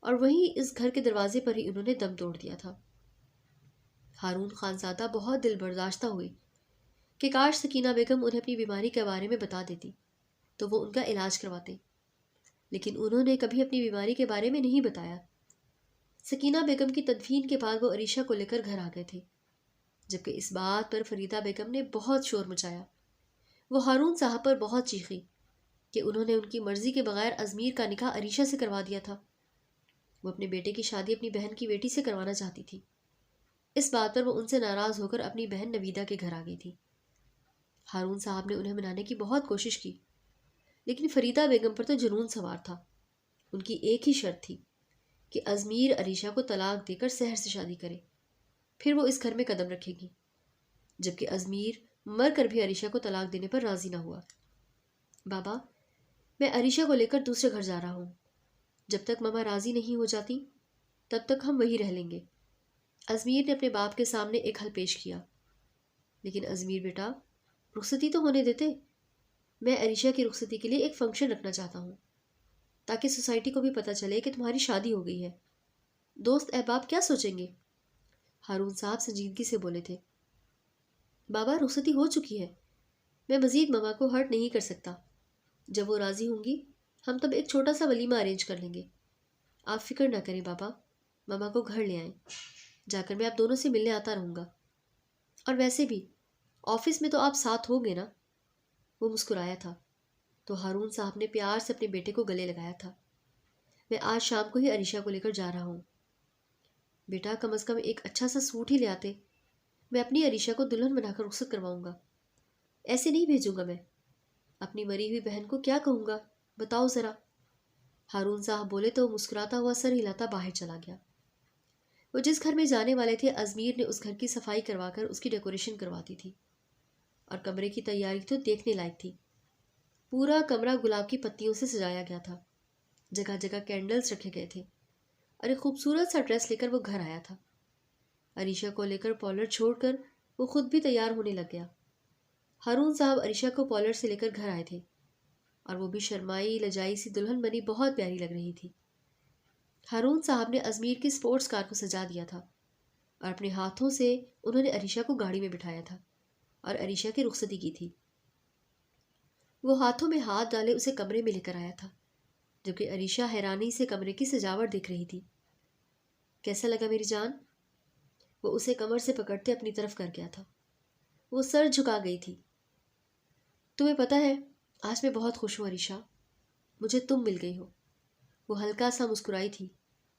اور وہیں اس گھر کے دروازے پر ہی انہوں نے دم توڑ دیا تھا۔ ہارون خانزادہ بہت دل برداشتہ ہوئی کہ کاش سکینہ بیگم انہیں اپنی بیماری کے بارے میں بتا دیتی تو وہ ان کا علاج کرواتے، لیکن انہوں نے کبھی اپنی بیماری کے بارے میں نہیں بتایا۔ سکینہ بیگم کی تدفین کے بعد وہ عریشہ کو لے کر گھر آ گئے تھے، جبکہ اس بات پر فریدہ بیگم نے بہت شور مچایا۔ وہ ہارون صاحب پر بہت چیخی کہ انہوں نے ان کی مرضی کے بغیر ازمیر کا نکاح عریشہ سے کروا دیا تھا۔ وہ اپنے بیٹے کی شادی اپنی بہن کی بیٹی سے کروانا چاہتی تھی۔ اس بات پر وہ ان سے ناراض ہو کر اپنی بہن نویدہ کے گھر آ گئی تھی۔ ہارون صاحب نے انہیں منانے کی بہت کوشش کی، لیکن فریدہ بیگم پر تو جنون سوار تھا۔ ان کی ایک ہی شرط تھی کہ ازمیر عریشہ کو طلاق دے کر سحر سے شادی کرے، پھر وہ اس گھر میں قدم رکھے گی، جبکہ ازمیر مر کر بھی عریشہ کو طلاق دینے پر راضی نہ ہوا۔ بابا، میں عریشہ کو لے کر دوسرے گھر جا رہا ہوں۔ جب تک ماما راضی نہیں ہو جاتی تب تک ہم وہی رہ لیں گے۔ ازمیر نے اپنے باپ کے سامنے ایک حل پیش کیا۔ لیکن ازمیر بیٹا، رخصتی تو ہونے دیتے۔ میں عریشہ کی رخصتی کے لیے ایک فنکشن رکھنا چاہتا ہوں تاکہ سوسائٹی کو بھی پتہ چلے کہ تمہاری شادی ہو گئی ہے۔ دوست احباب کیا سوچیں گے؟ ہارون صاحب سنجیدگی سے بولے تھے۔ بابا، رخصتی ہو چکی ہے، میں مزید ماما کو ہرٹ نہیں کر سکتا۔ جب وہ راضی ہوں گی ہم تب ایک چھوٹا سا ولیمہ ارینج کر لیں گے۔ آپ فکر نہ کریں بابا، ماما کو گھر لے آئیں۔ جا کر میں آپ دونوں سے ملنے آتا رہوں گا، اور ویسے بھی آفس میں تو آپ ساتھ ہوں گے نا؟ وہ مسکرایا تھا تو ہارون صاحب نے پیار سے اپنے بیٹے کو گلے لگایا تھا۔ میں آج شام کو ہی عریشہ کو لے کر جا رہا ہوں۔ بیٹا کم از کم ایک اچھا سا سوٹ ہی لے آتے، میں اپنی عریشہ کو دلہن بنا کر رخصت کرواؤں گا۔ ایسے نہیں بھیجوں گا میں، اپنی مری ہوئی بہن کو کیا کہوں گا بتاؤ ذرا۔ ہارون صاحب بولے تو وہ مسکراتا ہوا سر ہلاتا باہر چلا گیا۔ وہ جس گھر میں جانے والے تھے ازمیر نے اس گھر کی صفائی کروا کر اس کی ڈیکوریشن کرواتی تھی، اور کمرے کی تیاری تو دیکھنے لائق تھی۔ پورا کمرہ گلاب کی پتیوں سے سجایا گیا تھا، جگہ جگہ کینڈلز رکھے گئے تھے، اور ایک خوبصورت سا ڈریس لے کر وہ گھر آیا تھا۔ عریشہ کو لے کر پارلر چھوڑ کر وہ خود بھی تیار ہونے لگ گیا۔ ہارون صاحب عریشہ کو پارلر سے لے کر گھر آئے تھے، اور وہ بھی شرمائی لجائی سی دلہن بنی بہت پیاری لگ رہی تھی۔ ہارون صاحب نے ازمیر کی سپورٹس کار کو سجا دیا تھا، اور اپنے ہاتھوں سے انہوں نے عریشہ کو گاڑی میں بٹھایا تھا اور عریشہ کی رخصتی کی تھی۔ وہ ہاتھوں میں ہاتھ ڈالے اسے کمرے میں لے کر آیا تھا، جبکہ عریشہ حیرانی سے کمرے کی سجاوٹ دیکھ رہی تھی۔ کیسا لگا میری جان؟ وہ اسے کمر سے پکڑتے اپنی طرف کر گیا تھا۔ وہ سر جھکا گئی تھی۔ تمہیں پتہ ہے آج میں بہت خوش ہوں عریشہ، مجھے تم مل گئی ہو۔ وہ ہلکا سا مسکرائی تھی،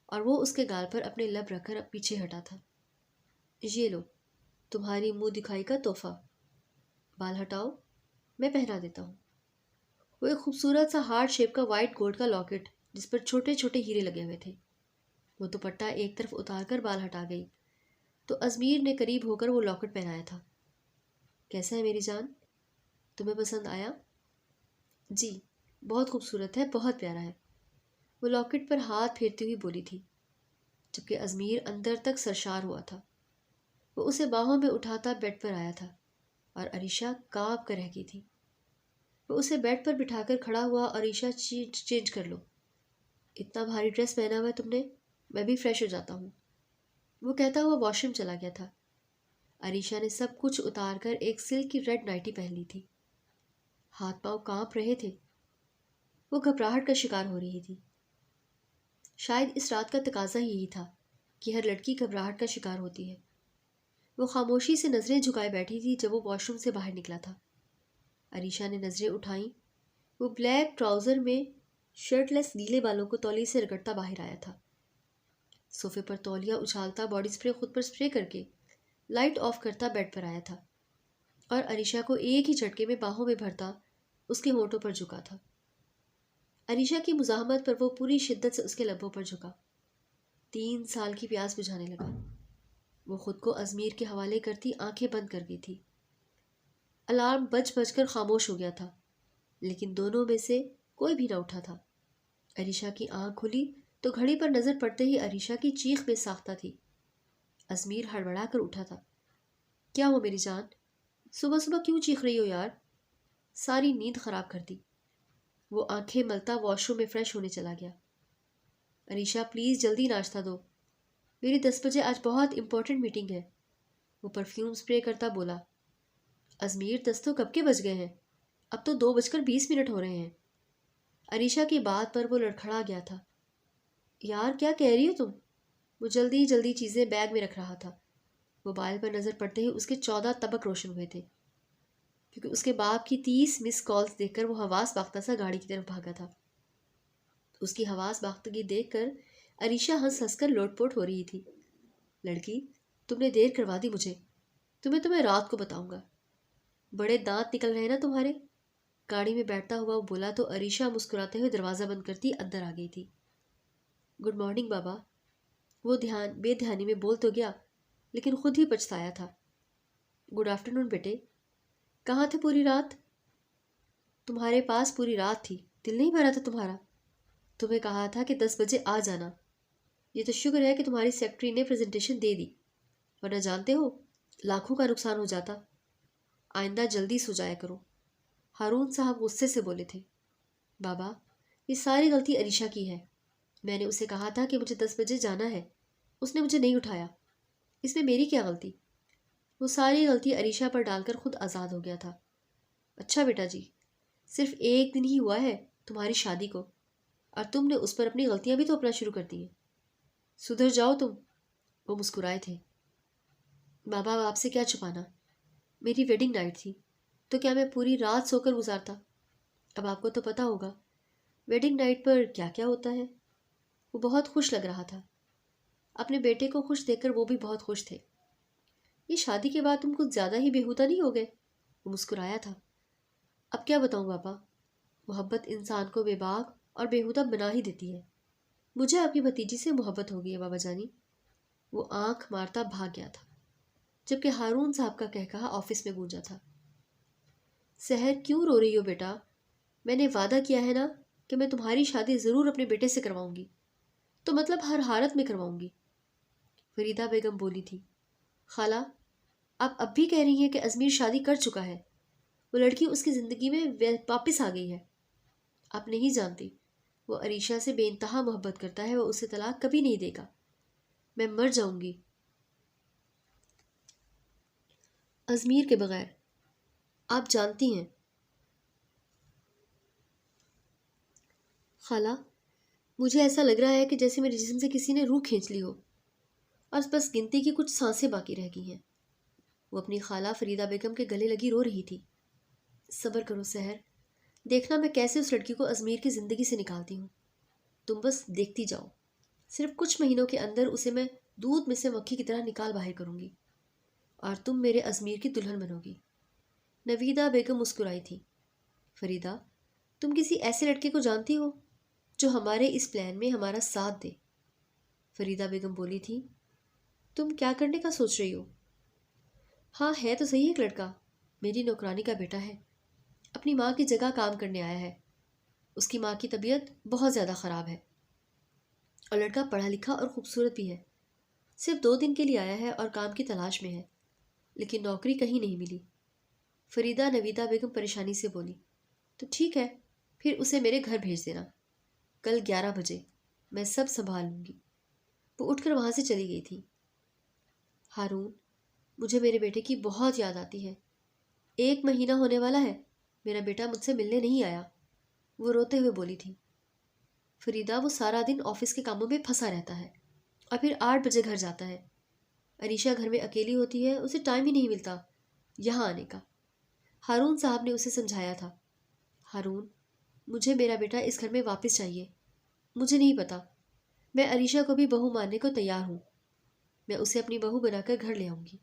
اور وہ اس کے گال پر اپنے لب رکھ کر پیچھے ہٹا تھا۔ یہ لو تمہاری منہ دکھائی کا تحفہ، بال ہٹاؤ میں پہنا دیتا ہوں۔ وہ ایک خوبصورت سا ہارٹ شیپ کا وائٹ گولڈ کا لاکٹ جس پر چھوٹے چھوٹے ہیرے لگے ہوئے تھے۔ وہ دوپٹہ ایک طرف اتار کر بال ہٹا گئی تو ازمیر نے قریب ہو کر وہ لاکٹ پہنایا تھا۔ کیسا ہے میری جان؟ تمہیں پسند آیا؟ جی بہت خوبصورت ہے، بہت پیارا ہے، وہ لاکٹ پر ہاتھ پھیرتی ہوئی بولی تھی، جبکہ ازمیر اندر تک سرشار ہوا تھا۔ وہ اسے باہوں میں اٹھاتا بیڈ پر آیا تھا، اور عریشہ کانپ کر رہ گئی تھی۔ وہ اسے بیڈ پر بٹھا کر کھڑا ہوا۔ عریشہ چینج کر لو، اتنا بھاری ڈریس پہنا ہوا ہے تم نے، میں بھی فریش ہو جاتا ہوں۔ وہ کہتا ہوا واش روم چلا گیا تھا۔ عریشہ نے سب کچھ اتار کر ایک سلک کی ریڈ نائٹی پہن لی تھی۔ ہاتھ پاؤں کانپ رہے تھے، وہ گھبراہٹ کا شکار ہو رہی تھی۔ شاید اس رات کا تقاضا ہی یہی تھا کہ ہر لڑکی گھبراہٹ کا شکار ہوتی ہے۔ وہ خاموشی سے نظریں جھکائے بیٹھی تھی جب وہ واش روم سے باہر نکلا تھا۔ عریشہ نے نظریں اٹھائیں، وہ بلیک ٹراؤزر میں شرٹ لیس نیلے بالوں کو تولیے سے رگڑتا باہر آیا تھا۔ صوفے پر تولیہ اچھالتا باڈی سپرے خود پر سپرے کر کے لائٹ آف کرتا بیڈ پر آیا تھا، اور عریشہ کو ایک ہی جھٹکے میں باہوں میں بھرتا اس کے ہونٹوں پر جھکا تھا۔ عریشہ کی مزاحمت پر وہ پوری شدت سے اس کے لبوں پر جھکا۔ 3 سال کی پیاس بجھانے لگا۔ وہ خود کو ازمیر کے حوالے کرتی آنکھیں بند کر گئی تھی۔ الارم بج بج کر خاموش ہو گیا تھا، لیکن دونوں میں سے کوئی بھی نہ اٹھا تھا۔ عریشہ کی آنکھ کھلی تو گھڑی پر نظر پڑتے ہی عریشہ کی چیخ بے ساختہ تھی۔ ازمیر ہڑبڑا کر اٹھا تھا۔ کیا ہو میری جان؟ صبح صبح کیوں چیخ رہی ہو یار؟ ساری نیند خراب کر دی۔ وہ آنکھیں ملتا واش روم میں فریش ہونے چلا گیا۔ عریشہ پلیز جلدی ناشتہ دو، میری 10 بجے آج بہت امپورٹنٹ میٹنگ ہے، وہ پرفیوم سپرے کرتا بولا۔ ازمیر 10 تو کب کے بج گئے ہیں، اب تو 2:20 ہو رہے ہیں۔ عریشہ کی بات پر وہ لڑکھڑا گیا تھا۔ یار کیا کہہ رہی ہو تم؟ وہ جلدی جلدی چیزیں بیگ میں رکھ رہا تھا۔ موبائل پر نظر پڑتے ہی اس کے 14 طبق روشن ہوئے تھے، کیونکہ اس کے باپ کی 30 مس کالز دیکھ کر وہ حواس باختہ سا گاڑی کی طرف بھاگا تھا۔ اس کی حواس باختگی دیکھ کر عریشہ ہنس ہنس کر لوٹ پوٹ ہو رہی تھی۔ لڑکی تم نے دیر کروا دی مجھے، تمہیں رات کو بتاؤں گا۔ بڑے دانت نکل رہے ہیں نا تمہارے؟ گاڑی میں بیٹھتا ہوا وہ بولا تو عریشہ مسکراتے ہوئے دروازہ بند کرتی اندر آ گئی تھی۔ گڈ مارننگ بابا، وہ بے دھیانی میں بول تو گیا لیکن خود ہی پچھتایا تھا۔ گڈ آفٹرنون بیٹے، کہاں تھے پوری رات؟ تمہارے پاس پوری رات تھی، دل نہیں بھرا تھا تمہارا؟ تمہیں کہا تھا کہ 10 بجے آ جانا۔ یہ تو شکر ہے کہ تمہاری سیکرٹری نے پریزنٹیشن دے دی، ورنہ جانتے ہو لاکھوں کا نقصان ہو جاتا۔ آئندہ جلدی سو جایا کرو۔ ہارون صاحب غصے سے بولے تھے۔ بابا یہ ساری غلطی عریشہ کی ہے، میں نے اسے کہا تھا کہ مجھے 10 بجے جانا ہے، اس نے مجھے نہیں اٹھایا، اس میں میری کیا غلطی؟ وہ ساری غلطی عریشہ پر ڈال کر خود آزاد ہو گیا تھا۔ اچھا بیٹا جی، صرف 1 دن ہی ہوا ہے تمہاری شادی کو، اور تم نے اس پر اپنی غلطیاں بھی تو اپنا شروع کر دی ہیں۔ سدھر جاؤ تم، وہ مسکرائے تھے۔ بابا آپ سے کیا چھپانا، میری ویڈنگ نائٹ تھی تو کیا میں پوری رات سو کر گزارتا؟ اب آپ کو تو پتہ ہوگا ویڈنگ نائٹ پر کیا کیا ہوتا ہے۔ وہ بہت خوش لگ رہا تھا، اپنے بیٹے کو خوش دیکھ کر وہ بھی بہت خوش تھے۔ یہ شادی کے بعد تم کچھ زیادہ ہی بےہودہ نہیں ہو گئے؟ وہ مسکرایا تھا۔ اب کیا بتاؤں بابا، محبت انسان کو بے باک اور بےہودہ بنا ہی دیتی ہے۔ مجھے آپ کی بھتیجی سے محبت ہو گئی ہے بابا جانی۔ وہ آنکھ مارتا بھاگ گیا تھا، جبکہ ہارون صاحب کا کہا آفس میں گونجا تھا۔ سحر کیوں رو رہی ہو بیٹا؟ میں نے وعدہ کیا ہے نا کہ میں تمہاری شادی ضرور اپنے بیٹے سے کرواؤں گی، تو مطلب ہر حالت میں کرواؤں گی۔ فریدہ بیگم بولی تھی۔ خالہ، آپ اب بھی کہہ رہی ہیں کہ ازمیر شادی کر چکا ہے، وہ لڑکی اس کی زندگی میں واپس آ گئی ہے۔ آپ نہیں جانتی، وہ عریشہ سے بے انتہا محبت کرتا ہے، وہ اسے طلاق کبھی نہیں دے گا۔ میں مر جاؤں گی ازمیر کے بغیر، آپ جانتی ہیں۔ خالہ، مجھے ایسا لگ رہا ہے کہ جیسے میرے جسم سے کسی نے روح کھینچ لی ہو اور بس گنتی کی کچھ سانسیں باقی رہ گئی ہیں۔ وہ اپنی خالہ فریدہ بیگم کے گلے لگی رو رہی تھی۔ صبر کرو سحر، دیکھنا میں کیسے اس لڑکی کو ازمیر کی زندگی سے نکالتی ہوں۔ تم بس دیکھتی جاؤ، صرف کچھ مہینوں کے اندر اسے میں دودھ میں سے مکھی کی طرح نکال باہر کروں گی اور تم میرے ازمیر کی دلہن بنو گی۔ نویدہ بیگم مسکرائی تھی۔ فریدہ، تم کسی ایسے لڑکے کو جانتی ہو جو ہمارے اس پلان میں ہمارا ساتھ دے؟ فریدہ بیگم بولی تھی۔ تم کیا کرنے کا سوچ رہی ہو؟ ہاں، ہے تو صحیح ایک لڑکا، میری نوکرانی کا بیٹا ہے، اپنی ماں کی جگہ کام کرنے آیا ہے۔ اس کی ماں کی طبیعت بہت زیادہ خراب ہے اور لڑکا پڑھا لکھا اور خوبصورت بھی ہے۔ صرف 2 دن کے لیے آیا ہے اور کام کی تلاش میں ہے، لیکن نوکری کہیں نہیں ملی۔ فریدہ نویدہ بیگم پریشانی سے بولی۔ تو ٹھیک ہے، پھر اسے میرے گھر بھیج دینا، کل 11 بجے، میں سب سنبھال لوں گی۔ وہ اٹھ کر وہاں سے چلی گئی تھی۔ ہارون، مجھے میرے بیٹے کی بہت یاد آتی ہے۔ 1 مہینہ ہونے والا ہے، میرا بیٹا مجھ سے ملنے نہیں آیا، وہ روتے ہوئے بولی تھی۔ فریدہ، وہ سارا دن آفس کے کاموں میں پھنسا رہتا ہے اور پھر 8 بجے گھر جاتا ہے۔ عریشہ گھر میں اکیلی ہوتی ہے، اسے ٹائم ہی نہیں ملتا یہاں آنے کا۔ ہارون صاحب نے اسے سمجھایا تھا۔ ہارون، مجھے میرا بیٹا اس گھر میں واپس چاہیے۔ مجھے نہیں پتا، میں عریشہ کو بھی بہو ماننے کو تیار ہوں، میں اسے اپنی بہو بنا کر گھر لے آؤں گی۔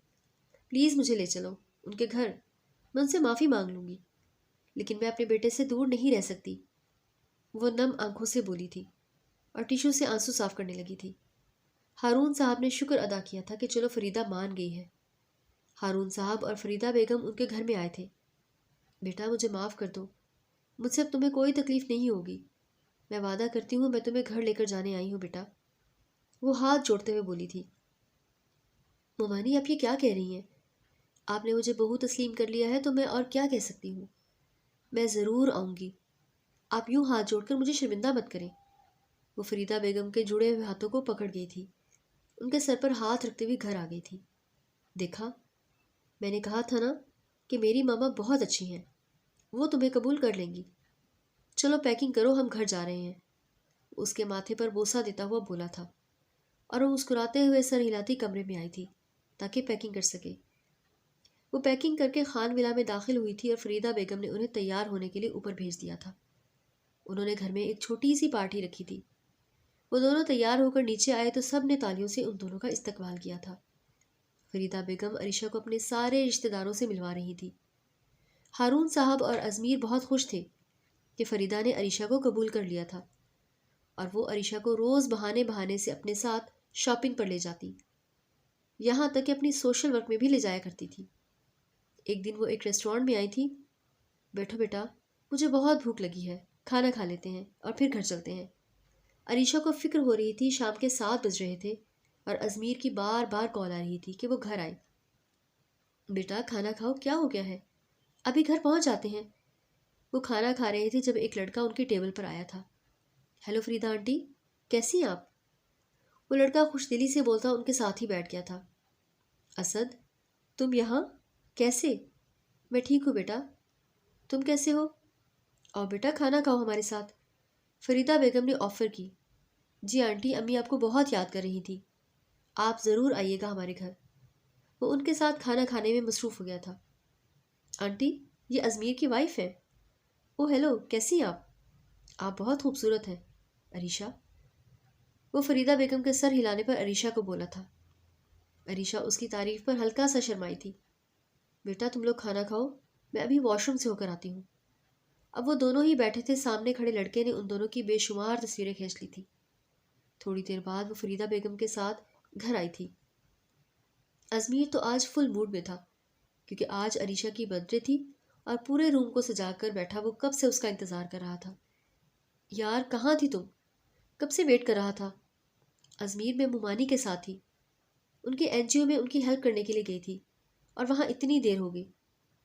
پلیز مجھے لے چلو ان کے گھر، میں ان سے معافی مانگ لوں گی، لیکن میں اپنے بیٹے سے دور نہیں رہ سکتی۔ وہ نم آنکھوں سے بولی تھی اور ٹیشو سے آنسو صاف کرنے لگی تھی۔ ہارون صاحب نے شکر ادا کیا تھا کہ چلو فریدہ مان گئی ہے۔ ہارون صاحب اور فریدہ بیگم ان کے گھر میں آئے تھے۔ بیٹا، مجھے معاف کر دو، مجھ سے اب تمہیں کوئی تکلیف نہیں ہوگی، میں وعدہ کرتی ہوں میں تمہیں گھر لے کر جانے آئی ہوں بیٹا۔ وہ ہاتھ جوڑتے ہوئے بولی تھی۔ ممانی، آپ یہ کیا کہہ رہی ہیں؟ آپ نے مجھے بہو تسلیم کر لیا ہے تو میں اور کیا کہہ سکتی ہوں؟ میں ضرور آؤں گی، آپ یوں ہاتھ جوڑ کر مجھے شرمندہ مت کریں۔ وہ فریدہ بیگم کے جڑے ہوئے ہاتھوں کو پکڑ گئی تھی، ان کے سر پر ہاتھ رکھتے ہوئے گھر آ گئی تھی۔ دیکھا، میں نے کہا تھا نا کہ میری ماما بہت اچھی ہیں، وہ تمہیں قبول کر لیں گی۔ چلو پیکنگ کرو، ہم گھر جا رہے ہیں۔ اس کے ماتھے پر بوسہ دیتا ہوا بولا تھا اور وہ مسکراتے ہوئے سر ہلاتی کمرے میں آئی تھی تاکہ پیکنگ کر سکے۔ وہ پیکنگ کر کے خان ولا میں داخل ہوئی تھی اور فریدہ بیگم نے انہیں تیار ہونے کے لیے اوپر بھیج دیا تھا۔ انہوں نے گھر میں ایک چھوٹی سی پارٹی رکھی تھی۔ وہ دونوں تیار ہو کر نیچے آئے تو سب نے تالیوں سے ان دونوں کا استقبال کیا تھا۔ فریدہ بیگم عریشہ کو اپنے سارے رشتہ داروں سے ملوا رہی تھی۔ ہارون صاحب اور ازمیر بہت خوش تھے کہ فریدہ نے عریشہ کو قبول کر لیا تھا اور وہ عریشہ کو روز بہانے بہانے سے اپنے ساتھ شاپنگ پر لے جاتی، یہاں تک کہ اپنی سوشل ورک میں بھی لے جایا کرتی تھی۔ ایک دن وہ ایک ریسٹورانٹ میں آئی تھی۔ بیٹھو بیٹا، مجھے بہت بھوک لگی ہے، کھانا کھا لیتے ہیں اور پھر گھر چلتے ہیں۔ عریشہ کو فکر ہو رہی تھی، شام کے 7 بج رہے تھے اور ازمیر کی بار بار کال آ رہی تھی کہ وہ گھر آئے۔ بیٹا کھانا کھاؤ، کیا ہو گیا ہے؟ ابھی گھر پہنچ جاتے ہیں۔ وہ کھانا کھا رہے تھے جب ایک لڑکا ان کی ٹیبل پر آیا تھا۔ ہیلو فریدہ آنٹی، کیسی ہیں آپ؟ وہ لڑکا خوش دلی سے بولتا ان کے ساتھ ہی بیٹھ گیا تھا۔ اسد، تم یہاں کیسے؟ میں ٹھیک ہوں بیٹا، تم کیسے ہو؟ اور بیٹا کھانا کھاؤ ہمارے ساتھ، فریدہ بیگم نے آفر کی۔ جی آنٹی، امی آپ کو بہت یاد کر رہی تھی، آپ ضرور آئیے گا ہمارے گھر۔ وہ ان کے ساتھ کھانا کھانے میں مصروف ہو گیا تھا۔ آنٹی، یہ ازمیر کی وائف ہے۔ او ہیلو، کیسی آپ بہت خوبصورت ہیں عریشہ۔ وہ فریدہ بیگم کے سر ہلانے پر عریشہ کو بولا تھا۔ عریشہ اس کی تعریف پر ہلکا سا شرمائی تھی۔ بیٹا تم لوگ کھانا کھاؤ، میں ابھی واش روم سے ہو کر آتی ہوں۔ اب وہ دونوں ہی بیٹھے تھے، سامنے کھڑے لڑکے نے ان دونوں کی بے شمار تصویریں کھینچ لی تھی۔ تھوڑی دیر بعد وہ فریدہ بیگم کے ساتھ گھر آئی تھی۔ ازمیر تو آج فل موڈ میں تھا، کیونکہ آج عریشہ کی برتھ ڈے تھی اور پورے روم کو سجا کر بیٹھا وہ کب سے اس کا انتظار کر رہا تھا۔ یار کہاں تھی تم؟ کب سے ویٹ کر رہا تھا۔ ازمیر میں ممانی کے ساتھ تھی، ان کے این جی او میں ان کی ہیلپ کرنے کے لیے گئی تھی، اور وہاں اتنی دیر ہو گئی،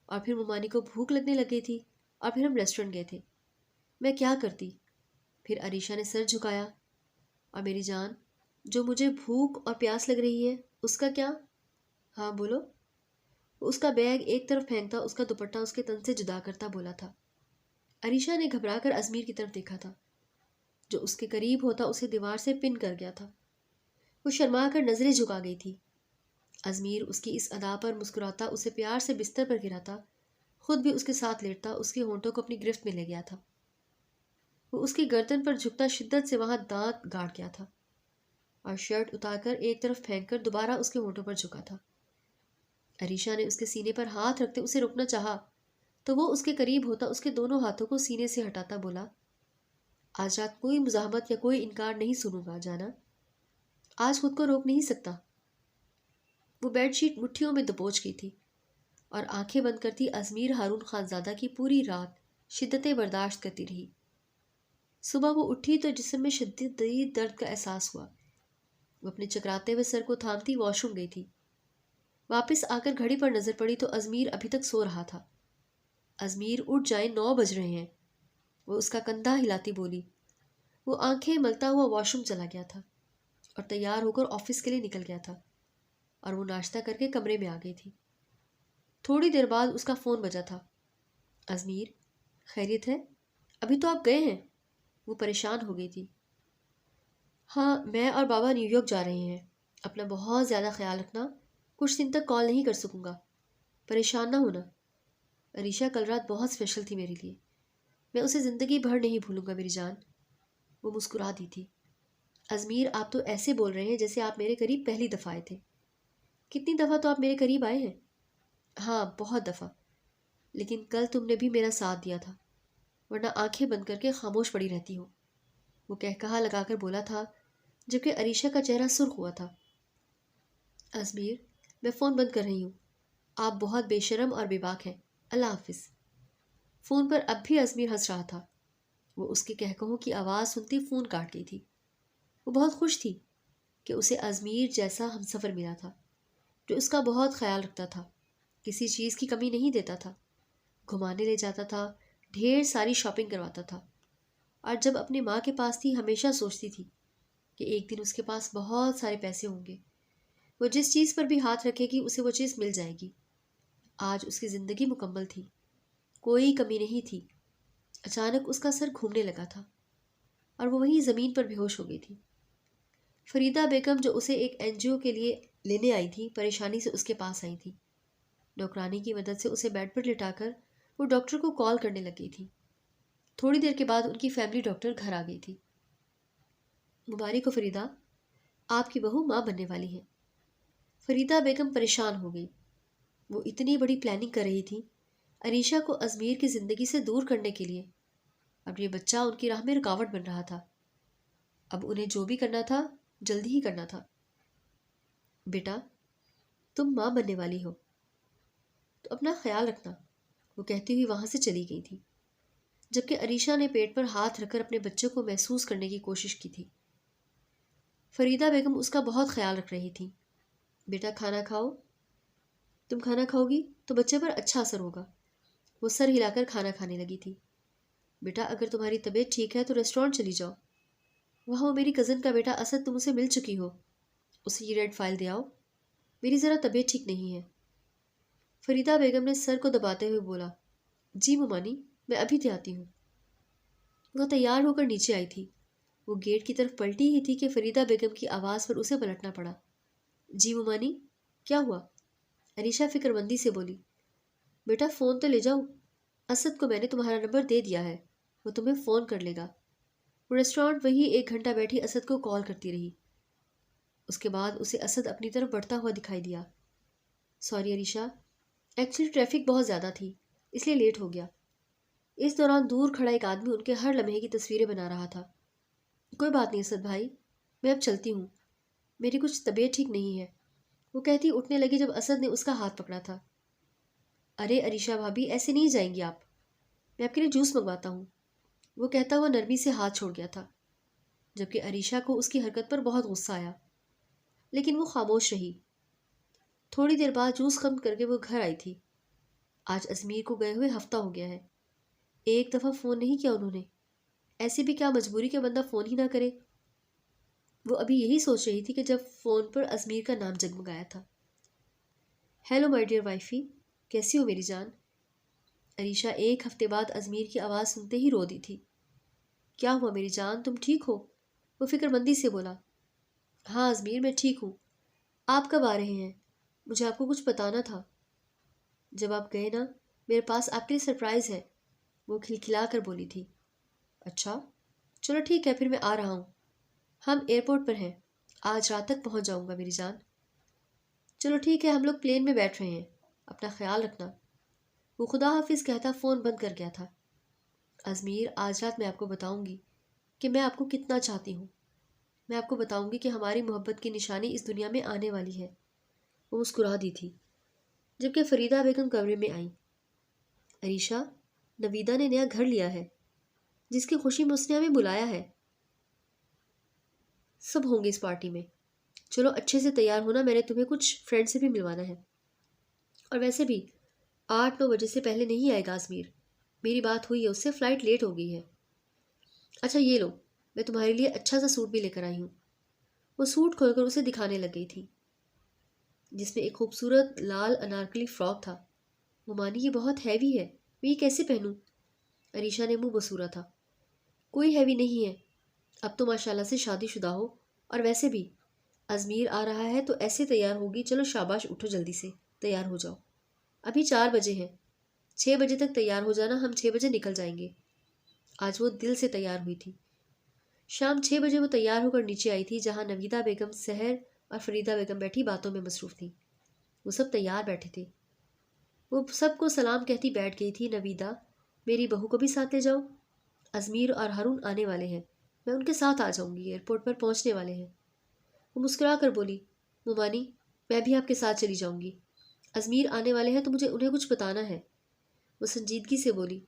اور پھر ممانی کو بھوک لگنے لگ گئی تھی، اور پھر ہم ریسٹورنٹ گئے تھے۔ میں کیا کرتی؟ پھر عریشہ نے سر جھکایا۔ اور میری جان، جو مجھے بھوک اور پیاس لگ رہی ہے اس کا کیا؟ ہاں بولو۔ وہ اس کا بیگ ایک طرف پھینکتا، اس کا دوپٹہ اس کے تن سے جدا کرتا بولا تھا۔ عریشہ نے گھبرا کر ازمیر کی طرف دیکھا تھا، جو اس کے قریب ہوتا اسے دیوار سے پن کر گیا تھا۔ وہ شرما کر نظریں جھکا گئی تھی۔ ازمیر اس کی اس ادا پر مسکراتا، اسے پیار سے بستر پر گراتا، خود بھی اس کے ساتھ لیٹتا، اس کے ہونٹوں کو اپنی گرفت میں لے گیا تھا۔ وہ اس کی گردن پر جھکتا شدت سے وہاں دانت گاڑ گیا تھا، اور شرٹ اتار کر ایک طرف پھینک کر دوبارہ اس کے ہونٹوں پر جھکا تھا۔ عریشہ نے اس کے سینے پر ہاتھ رکھتے اسے روکنا چاہا، تو وہ اس کے قریب ہوتا اس کے دونوں ہاتھوں کو سینے سے ہٹاتا بولا، آج رات کوئی مزاحمت یا کوئی انکار نہیں سنوں گا جانا، آج خود کو روک نہیں سکتا۔ وہ بیڈ شیٹ مٹھیوں میں دبوچ گئی تھی اور آنکھیں بند کرتی ازمیر ہارون خانزادہ کی پوری رات شدتیں برداشت کرتی رہی۔ صبح وہ اٹھی تو جسم میں شدید درد کا احساس ہوا۔ وہ اپنے چکراتے ہوئے سر کو تھامتی واش روم گئی تھی۔ واپس آ کر گھڑی پر نظر پڑی تو ازمیر ابھی تک سو رہا تھا۔ ازمیر اٹھ جائیں، 9 بج رہے ہیں، وہ اس کا کندھا ہلاتی بولی۔ وہ آنکھیں ملتا ہوا واش روم چلا گیا تھا اور تیار ہو کر آفس کے لیے نکل گیا تھا، اور وہ ناشتہ کر کے کمرے میں آ گئی تھی۔ تھوڑی دیر بعد اس کا فون بجا تھا۔ ازمیر، خیریت ہے؟ ابھی تو آپ گئے ہیں؟ وہ پریشان ہو گئی تھی۔ ہاں، میں اور بابا نیو یارک جا رہے ہیں، اپنا بہت زیادہ خیال رکھنا، کچھ دن تک کال نہیں کر سکوں گا، پریشان نہ ہونا۔ عریشہ کل رات بہت اسپیشل تھی میرے لیے، میں اسے زندگی بھر نہیں بھولوں گا میری جان۔ وہ مسکرا دی تھی۔ ازمیر، آپ تو ایسے بول رہے ہیں جیسے آپ میرے قریب پہلی دفعہ آئے تھے۔ کتنی دفعہ تو آپ میرے قریب آئے ہیں؟ ہاں، بہت دفعہ، لیکن کل تم نے بھی میرا ساتھ دیا تھا، ورنہ آنکھیں بند کر کے خاموش پڑی رہتی ہو، وہ کہا لگا کر بولا تھا، جبکہ عریشہ کا چہرہ سرخ ہوا تھا۔ ازمیر، میں فون بند کر رہی ہوں، آپ بہت بے شرم اور بے باک ہیں، اللہ حافظ۔ فون پر اب بھی ازمیر ہنس رہا تھا۔ وہ اس کے کہکہوں کی آواز سنتی فون کاٹ گئی تھی۔ وہ بہت خوش تھی کہ اسے ازمیر جیسا ہمسفر ملا تھا، جو اس کا بہت خیال رکھتا تھا، کسی چیز کی کمی نہیں دیتا تھا، گھمانے لے جاتا تھا، ڈھیر ساری شاپنگ کرواتا تھا، اور جب اپنی ماں کے پاس تھی ہمیشہ سوچتی تھی کہ ایک دن اس کے پاس بہت سارے پیسے ہوں گے، وہ جس چیز پر بھی ہاتھ رکھے گی اسے وہ چیز مل جائے گی۔ آج اس کی زندگی مکمل تھی، کوئی کمی نہیں تھی۔ اچانک اس کا سر گھومنے لگا تھا اور وہ وہیں زمین پر بے ہوش ہو گئی تھی۔ فریدہ بیگم، جو اسے ایک این جی او کے لیے لینے آئی تھی، پریشانی سے اس کے پاس آئی تھی۔ نوکرانی کی مدد سے اسے بیڈ پر لٹا کر وہ ڈاکٹر کو کال کرنے لگ گئی تھی۔ تھوڑی دیر کے بعد ان کی فیملی ڈاکٹر گھر آ گئی تھی۔ مبارک ہو فریدہ، آپ کی بہو ماں بننے والی ہے۔ فریدہ بیگم پریشان ہو گئی۔ وہ اتنی بڑی پلاننگ کر رہی تھی عریشہ کو ازمیر کی زندگی سے دور کرنے کے لیے، اب یہ بچہ ان کی راہ میں رکاوٹ بن رہا تھا۔ اب انہیں جو بھی کرنا تھا جلدی ہی کرنا تھا۔ بیٹا، تم ماں بننے والی ہو تو اپنا خیال رکھنا، وہ کہتی ہوئی وہاں سے چلی گئی تھی، جبکہ عریشہ نے پیٹ پر ہاتھ رکھ کر اپنے بچے کو محسوس کرنے کی کوشش کی تھی۔ فریدہ بیگم اس کا بہت خیال رکھ رہی تھی۔ بیٹا کھانا کھاؤ، تم کھانا کھاؤ گی تو بچے پر اچھا اثر ہوگا۔ وہ سر ہلا کر کھانا کھانے لگی تھی۔ بیٹا اگر تمہاری طبیعت ٹھیک ہے تو ریسٹورینٹ چلی جاؤ، وہاں وہ میری کزن کا بیٹا اسد، تم اسے مل چکی ہو، اسے یہ ریڈ فائل دے آؤ، میری ذرا طبیعت ٹھیک نہیں ہے۔ فریدہ بیگم نے سر کو دباتے ہوئے بولا، جی ممانی، میں ابھی سے آتی ہوں۔ وہ تیار ہو کر نیچے آئی تھی۔ وہ گیٹ کی طرف پلٹی ہی تھی کہ فریدہ بیگم کی آواز پر اسے پلٹنا پڑا۔ جی ممانی، کیا ہوا؟ عریشہ فکر مندی سے بولی۔ بیٹا فون تو لے جاؤ، اسد کو میں نے تمہارا نمبر دے دیا ہے، وہ تمہیں فون کر لے گا۔ وہ ریسٹورانٹ وہی 1 گھنٹہ بیٹھی اسد کو کال کرتی رہی۔ اس کے بعد اسے اسد اپنی طرف بڑھتا ہوا دکھائی دیا۔ سوری عریشہ، ایکچولی ٹریفک بہت زیادہ تھی اس لیے لیٹ ہو گیا۔ اس دوران دور کھڑا ایک آدمی ان کے ہر لمحے کی تصویریں بنا رہا تھا۔ کوئی بات نہیں اسد بھائی، میں اب چلتی ہوں، میری کچھ طبیعت ٹھیک نہیں ہے، وہ کہتی اٹھنے لگی جب اسد نے اس کا ہاتھ پکڑا تھا۔ ارے عریشہ بھابھی، ایسے نہیں جائیں گی آپ، میں آپ کے لیے جوس منگواتا ہوں، وہ کہتا ہوا نرمی سے ہاتھ چھوڑ گیا تھا، جبکہ عریشہ کو اس کی حرکت پر بہت غصہ آیا، لیکن وہ خاموش رہی۔ تھوڑی دیر بعد جوس ختم کر کے وہ گھر آئی تھی۔ آج ازمیر کو گئے ہوئے ہفتہ ہو گیا ہے، ایک دفعہ فون نہیں کیا انہوں نے۔ ایسے بھی کیا مجبوری کہ بندہ فون ہی نہ کرے؟ وہ ابھی یہی سوچ رہی تھی کہ جب فون پر ازمیر کا نام جگمگایا تھا۔ ہیلو مائی ڈیئر وائفی، کیسی ہو میری جان؟ عریشہ 1 ہفتے بعد ازمیر کی آواز سنتے ہی رو دی تھی۔ کیا ہوا میری جان، تم ٹھیک ہو؟ وہ فکر مندی سے بولا۔ ہاں ازمیر، میں ٹھیک ہوں، آپ کب آ رہے ہیں؟ مجھے آپ کو کچھ بتانا تھا۔ جب آپ گئے نا، میرے پاس آپ کے لیے سرپرائز ہے، وہ کھلکھلا کر بولی تھی۔ اچھا چلو ٹھیک ہے، پھر میں آ رہا ہوں، ہم ایئرپورٹ پر ہیں، آج رات تک پہنچ جاؤں گا میری جان۔ چلو ٹھیک ہے، ہم لوگ پلین میں بیٹھ رہے ہیں، اپنا خیال رکھنا۔ وہ خدا حافظ کہتا فون بند کر گیا تھا۔ ازمیر، آج رات میں آپ کو بتاؤں گی کہ میں آپ کو کتنا چاہتی ہوں، میں آپ کو بتاؤں گی کہ ہماری محبت کی نشانی اس دنیا میں آنے والی ہے۔ وہ مسکرا دی تھی، جبکہ فریدہ بیگم کمرے میں آئیں۔ عریشہ، نویدہ نے نیا گھر لیا ہے، جس کی خوشی میں اس نے ہمیں بلایا ہے، سب ہوں گے اس پارٹی میں، چلو اچھے سے تیار ہونا، میں نے تمہیں کچھ فرینڈ سے بھی ملوانا ہے، اور ویسے بھی 8-9 بجے سے پہلے نہیں آئے گا ازمیر، میری بات ہوئی ہے اس سے، فلائٹ لیٹ ہو گئی ہے۔ اچھا یہ لو، میں تمہارے لیے اچھا سا سوٹ بھی لے کر آئی ہوں۔ وہ سوٹ کھول کر اسے دکھانے لگ گئی تھی، جس میں ایک خوبصورت لال انارکلی فراک تھا۔ ممانی، یہ بہت ہیوی ہے، میں یہ کیسے پہنوں؟ عریشہ نے منہ بسورا تھا۔ کوئی ہیوی نہیں ہے، اب تو ماشاءاللہ سے شادی شدہ ہو، اور ویسے بھی ازمیر آ رہا ہے تو ایسے تیار ہوگی، چلو شاباش، اٹھو جلدی سے تیار ہو جاؤ، ابھی 4 بجے ہیں، 6 بجے تک تیار ہو جانا، ہم 6 بجے نکل جائیں گے۔ آج وہ دل سے تیار ہوئی تھی۔ شام 6 بجے وہ تیار ہو کر نیچے آئی تھی، جہاں نویدہ بیگم، سحر اور فریدہ بیگم بیٹھی باتوں میں مصروف تھیں۔ وہ سب تیار بیٹھے تھے۔ وہ سب کو سلام کہتی بیٹھ گئی تھی۔ نویدہ، میری بہو کو بھی ساتھ لے جاؤ، ازمیر اور ہارون آنے والے ہیں، میں ان کے ساتھ آ جاؤں گی، ایئرپورٹ پر پہنچنے والے ہیں۔ وہ مسکرا کر بولی، ممانی، میں بھی آپ کے ساتھ چلی جاؤں گی، ازمیر آنے والے ہیں تو مجھے انہیں کچھ بتانا ہے۔ وہ سنجیدگی سے بولی،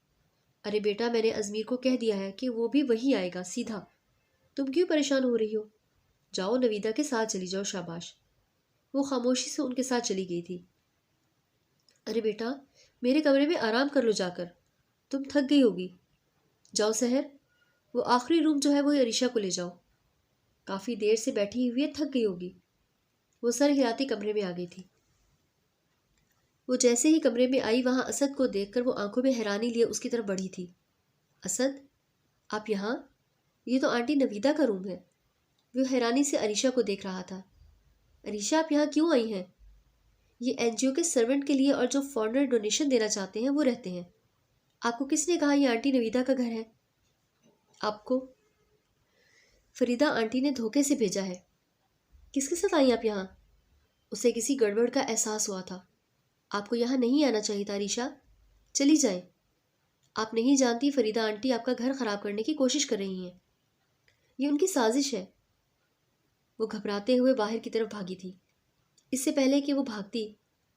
ارے بیٹا، میں نے ازمیر کو کہہ دیا ہے کہ وہ بھی وہی آئے گا سیدھا، تم کیوں پریشان ہو رہی ہو؟ جاؤ نویدہ کے ساتھ چلی جاؤ، شاباش۔ وہ خاموشی سے ان کے ساتھ چلی گئی تھی۔ ارے بیٹا، میرے کمرے میں آرام کر لو جا کر، تم تھک گئی ہوگی، جاؤ سحر، وہ آخری روم جو ہے وہ عریشہ کو لے جاؤ، کافی دیر سے بیٹھی ہوئی ہے، تھک گئی ہوگی۔ وہ سر ہلاتی کمرے میں آ گئی تھی۔ وہ جیسے ہی کمرے میں آئی، وہاں اسد کو دیکھ کر وہ آنکھوں میں حیرانی لیے اس کی طرف بڑھی تھی۔ اسد، آپ یہاں؟ یہ تو آنٹی نویدہ کا روم ہے۔ وہ حیرانی سے عریشہ کو دیکھ رہا تھا۔ عریشہ، آپ یہاں کیوں آئی ہیں؟ یہ NGO کے سرونٹ کے لیے، اور جو فارنر ڈونیشن دینا چاہتے ہیں وہ رہتے ہیں۔ آپ کو کس نے کہا یہ آنٹی نویدہ کا گھر ہے؟ آپ کو فریدہ آنٹی نے دھوکے سے بھیجا ہے۔ کس کے ساتھ آئی آپ یہاں؟ اسے کسی گڑبڑ کا احساس ہوا تھا۔ آپ کو یہاں نہیں آنا چاہیے تھا عریشہ، چلی جائیں۔ آپ نہیں جانتی فریدہ آنٹی آپ کا گھر خراب کرنے کی کوشش کر رہی ہیں، یہ ان کی سازش ہے۔ وہ گھبراتے ہوئے باہر کی طرف بھاگی تھی۔ اس سے پہلے کہ وہ بھاگتی،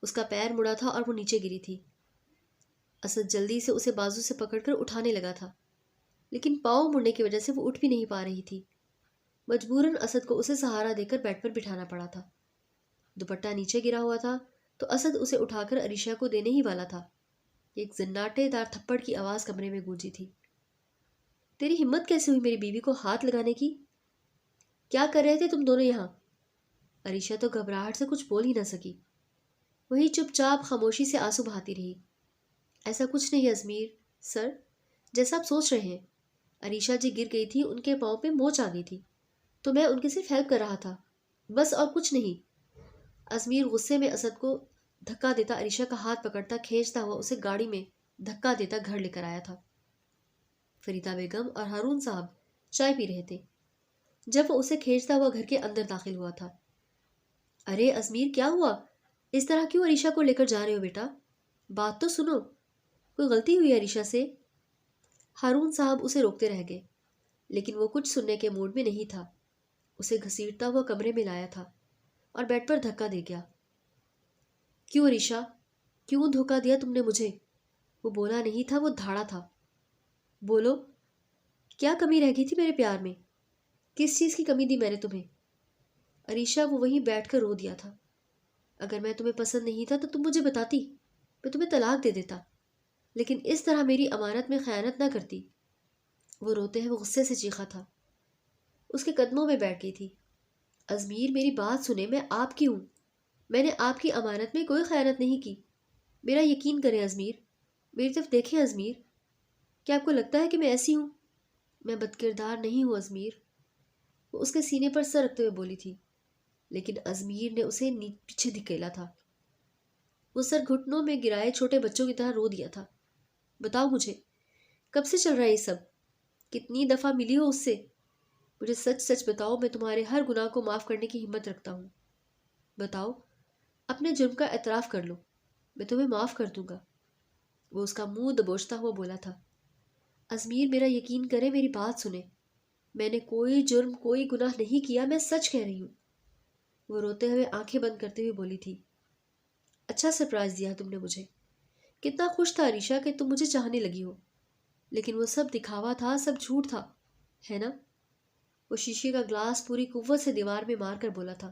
اس کا پیر مڑا تھا اور وہ نیچے گری تھی۔ اسد جلدی سے اسے بازو سے پکڑ کر اٹھانے لگا تھا، لیکن پاؤں مڑنے کی وجہ سے وہ اٹھ بھی نہیں پا رہی تھی۔ مجبوراً اسد کو اسے سہارا دے کر بیڈ پر بٹھانا پڑا تھا۔ دوپٹہ نیچے گرا ہوا تھا تو اسد اسے اٹھا کر عریشہ کو دینے ہی والا تھا کہ ایک زناٹے دار تھپڑ کی آواز کمرے میں گونجی تھی۔ تیری ہمت کیسے ہوئی میری بیوی کو ہاتھ لگانے کی؟ کیا کر رہے تھے تم دونوں یہاں؟ عریشہ تو گھبراہٹ سے کچھ بول ہی نہ سکی، وہی چپ چاپ خاموشی سے آنسو بہاتی رہی۔ ایسا کچھ نہیں ازمیر سر، جیسا آپ سوچ رہے ہیں۔ عریشہ جی گر گئی تھی، ان کے پاؤں پہ موچ آ گئی تھی، تو میں ان کی صرف ہیلپ کر رہا تھا، بس، اور کچھ نہیں۔ ازمیر غصے میں اسد کو دھکا دیتا عریشہ کا ہاتھ پکڑتا کھینچتا ہوا اسے گاڑی میں دھکا دیتا گھر لے کر آیا تھا۔ فریدہ بیگم اور ہارون صاحب چائے پی رہے تھے جب وہ اسے کھینچتا ہوا گھر کے اندر داخل ہوا تھا۔ ارے ازمیر، کیا ہوا؟ اس طرح کیوں عریشہ کو لے کر جا رہے ہو بیٹا؟ بات تو سنو، کوئی غلطی ہوئی عریشہ سے؟ ہارون صاحب اسے روکتے رہ گئے، لیکن وہ کچھ سننے کے موڈ میں نہیں تھا۔ اسے گھسیٹتا ہوا کمرے میں لایا تھا اور بیڈ پر دھکا دے گیا۔ کیوں عریشہ، کیوں دھوکا دیا تم نے مجھے؟ وہ بولا نہیں تھا، وہ دھاڑا تھا۔ بولو، کیا کمی رہ گئی تھی میرے پیار میں؟ کس چیز کی کمی دی میں نے تمہیں؟ عریشہ، وہ وہیں بیٹھ کر رو دیا تھا۔ اگر میں تمہیں پسند نہیں تھا تو تم مجھے بتاتی، میں تمہیں طلاق دے دیتا، لیکن اس طرح میری امانت میں خیانت نہ کرتی۔ وہ روتے ہوئے غصے سے چیخا تھا۔ اس کے قدموں میں بیٹھ گئی تھی۔ ازمیر، میری بات سنیں، میں آپ کی ہوں، میں نے آپ کی امانت میں کوئی خیانت نہیں کی۔ میرا یقین کریں ازمیر، میری طرف دیکھیں ازمیر، کیا آپ کو لگتا ہے کہ میں ایسی ہوں؟ میں بد کردار نہیں ہوں ازمیر۔ وہ اس کے سینے پر سر رکھتے ہوئے بولی تھی، لیکن ازمیر نے اسے پیچھے دھکیلا تھا۔ وہ سر گھٹنوں میں گرائے چھوٹے بچوں کی طرح رو دیا تھا۔ بتاؤ مجھے، کب سے چل رہا ہے یہ سب؟ کتنی دفعہ ملی ہو اس سے؟ مجھے سچ سچ بتاؤ، میں تمہارے ہر گناہ کو معاف کرنے کی ہمت رکھتا ہوں۔ بتاؤ، اپنے جرم کا اعتراف کر لو، میں تمہیں معاف کر دوں گا۔ وہ اس کا منہ دبوچتا ہوا بولا تھا۔ ازمیر، میرا یقین کرے، میری بات سنیں، میں نے کوئی جرم، کوئی گناہ نہیں کیا، میں سچ کہہ رہی ہوں۔ وہ روتے ہوئے آنکھیں بند کرتے ہوئے بولی تھی۔ اچھا سرپرائز دیا تم نے مجھے، کتنا خوش تھا عریشہ کہ تم مجھے چاہنے لگی ہو، لیکن وہ سب دکھاوا تھا، سب جھوٹ تھا، ہے نا؟ وہ شیشے کا گلاس پوری قوت سے دیوار میں مار کر بولا تھا،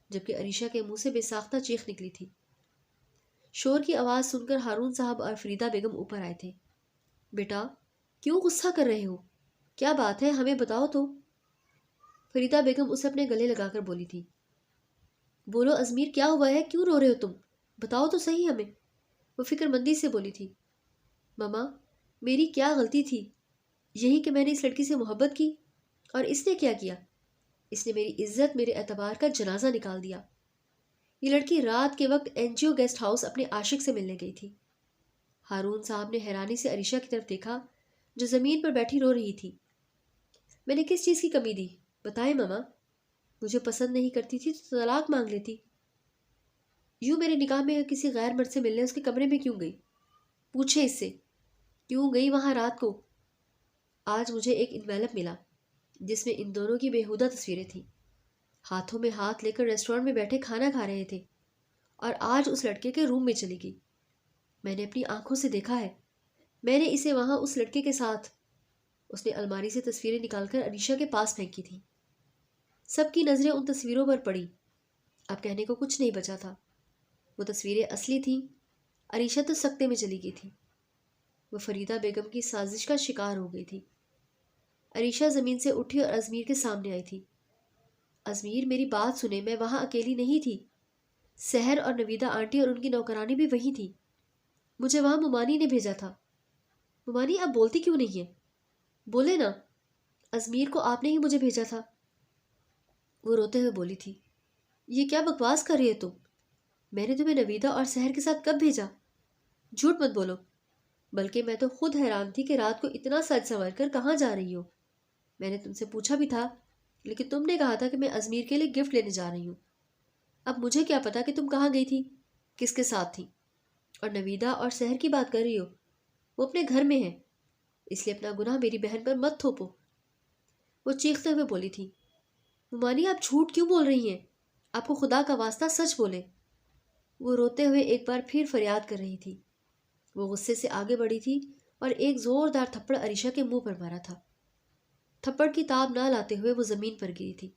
جبکہ عریشہ کے منہ سے بے ساختہ چیخ نکلی تھی۔ شور کی آواز سن کر ہارون صاحب اور فریدہ بیگم اوپر آئے تھے۔ بیٹا، کیوں غصہ کر رہے ہو؟ کیا بات ہے، ہمیں بتاؤ تو۔ فریدہ بیگم اسے اپنے گلے لگا کر بولی تھی۔ بولو ازمیر، کیا ہوا ہے، کیوں رو رہے ہو تم؟ بتاؤ تو صحیح ہمیں۔ وہ فکر مندی سے بولی تھی۔ ماما، میری کیا غلطی تھی؟ یہی کہ میں نے اس لڑکی سے محبت کی، اور اس نے کیا کیا؟ اس نے میری عزت، میرے اعتبار کا جنازہ نکال دیا۔ یہ لڑکی رات کے وقت این جی او گیسٹ ہاؤس اپنے عاشق سے ملنے گئی تھی۔ ہارون صاحب نے حیرانی سے عریشہ کی طرف دیکھا جو زمین پر بیٹھی رو رہی تھی۔ میں نے کس چیز کی کمی دی؟ بتائیں ماما، مجھے پسند نہیں کرتی تھی تو طلاق مانگ لیتی۔ یوں میرے نکاح میں کسی غیر مرد سے ملنے اس کے کمرے میں کیوں گئی؟ پوچھے اس سے، کیوں گئی وہاں رات کو؟ آج مجھے ایک انویلپ ملا جس میں ان دونوں کی بےہودہ تصویریں تھیں۔ ہاتھوں میں ہاتھ لے کر ریسٹورینٹ میں بیٹھے کھانا کھا رہے تھے، اور آج اس لڑکے کے روم میں چلی گئی۔ میں نے اپنی آنکھوں سے دیکھا ہے، میں نے اسے وہاں اس لڑکے کے ساتھ۔ اس نے الماری سے تصویریں نکال کر عریشہ کے پاس پھینکی تھیں۔ سب کی نظریں ان تصویروں پر پڑی۔ اب کہنے کو کچھ نہیں بچا تھا۔ وہ تصویریں اصلی تھیں، عریشہ تو سکتے میں چلی گئی تھی۔ وہ فریدہ بیگم کی سازش کا شکار ہو گئی تھی۔ عریشہ زمین سے اٹھی اور ازمیر کے سامنے آئی تھی۔ ازمیر، میری بات سنیں، میں وہاں اکیلی نہیں تھی۔ سحر اور نویدہ آنٹی اور ان کی نوکرانی بھی وہیں تھی۔ مجھے وہاں ممانی نے بھیجا تھا۔ ممانی، آپ بولتی کیوں نہیں ہیں؟ بولے نا، ازمیر کو آپ نے ہی مجھے بھیجا تھا۔ وہ روتے ہوئے بولی تھی۔ یہ کیا بکواس کر رہی ہے تم؟ میں نے تمہیں نویدہ اور سحر کے ساتھ کب بھیجا؟ جھوٹ مت بولو، بلکہ میں تو خود حیران تھی کہ رات کو اتنا سج سنور کر کہاں جا رہی ہو۔ میں نے تم سے پوچھا بھی تھا، لیکن تم نے کہا تھا کہ میں ازمیر کے لیے گفٹ لینے جا رہی ہوں۔ اب مجھے کیا پتا کہ تم کہاں گئی تھی، کس کے ساتھ تھی؟ اور نویدہ اور سحر کی بات کر رہی ہو، وہ اپنے گھر میں ہیں، اس لیے اپنا گناہ میری بہن پر مت تھوپو۔ وہ چیختے ہوئے بولی تھی۔ ممانی، آپ جھوٹ کیوں بول رہی ہیں؟ آپ کو خدا کا واسطہ سچ بولے۔ وہ روتے ہوئے ایک بار پھر فریاد کر رہی تھی۔ وہ غصے سے آگے بڑھی تھی اور ایک زوردار تھپڑ عریشہ کے منہ پر مارا تھا۔ تھپڑ کی تاب نہ لاتے ہوئے وہ زمین پر گری تھی۔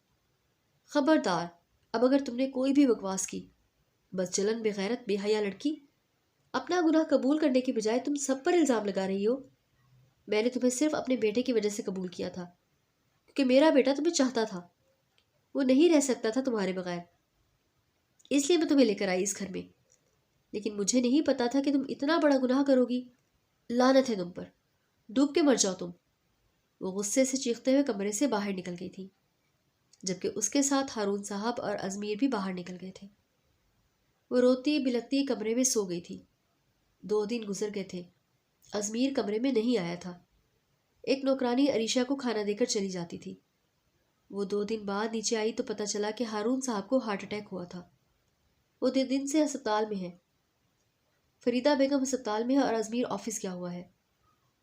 خبردار، اب اگر تم نے کوئی بھی بکواس کی، بس چلن، بغیرت، بے حیا لڑکی، اپنا گناہ قبول کرنے کی بجائے تم سب پر الزام لگا رہی ہو۔ میں نے تمہیں صرف اپنے بیٹے کی وجہ سے قبول کیا تھا، کیونکہ میرا بیٹا تمہیں چاہتا تھا، وہ نہیں رہ سکتا تھا تمہارے بغیر، اس لیے میں تمہیں لے کر آئی اس گھر میں۔ لیکن مجھے نہیں پتا تھا کہ تم اتنا بڑا گناہ کرو گی۔ لعنت ہے تم پر، ڈوب کے مر جاؤ تم۔ وہ غصے سے چیختے ہوئے کمرے سے باہر نکل گئی تھی، جبکہ اس کے ساتھ ہارون صاحب اور ازمیر بھی باہر نکل گئے تھے۔ وہ روتی بلکتی کمرے میں سو گئی تھی۔ 2 دن گزر گئے تھے، ازمیر کمرے میں نہیں آیا تھا۔ ایک نوکرانی عریشہ کو کھانا دے کر چلی جاتی تھی۔ وہ 2 دن بعد نیچے آئی تو پتہ چلا کہ ہارون صاحب کو ہارٹ اٹیک ہوا تھا۔ وہ 2 دن سے ہسپتال میں ہے۔ فریدہ بیگم ہسپتال میں ہے اور ازمیر آفس گیا ہوا ہے۔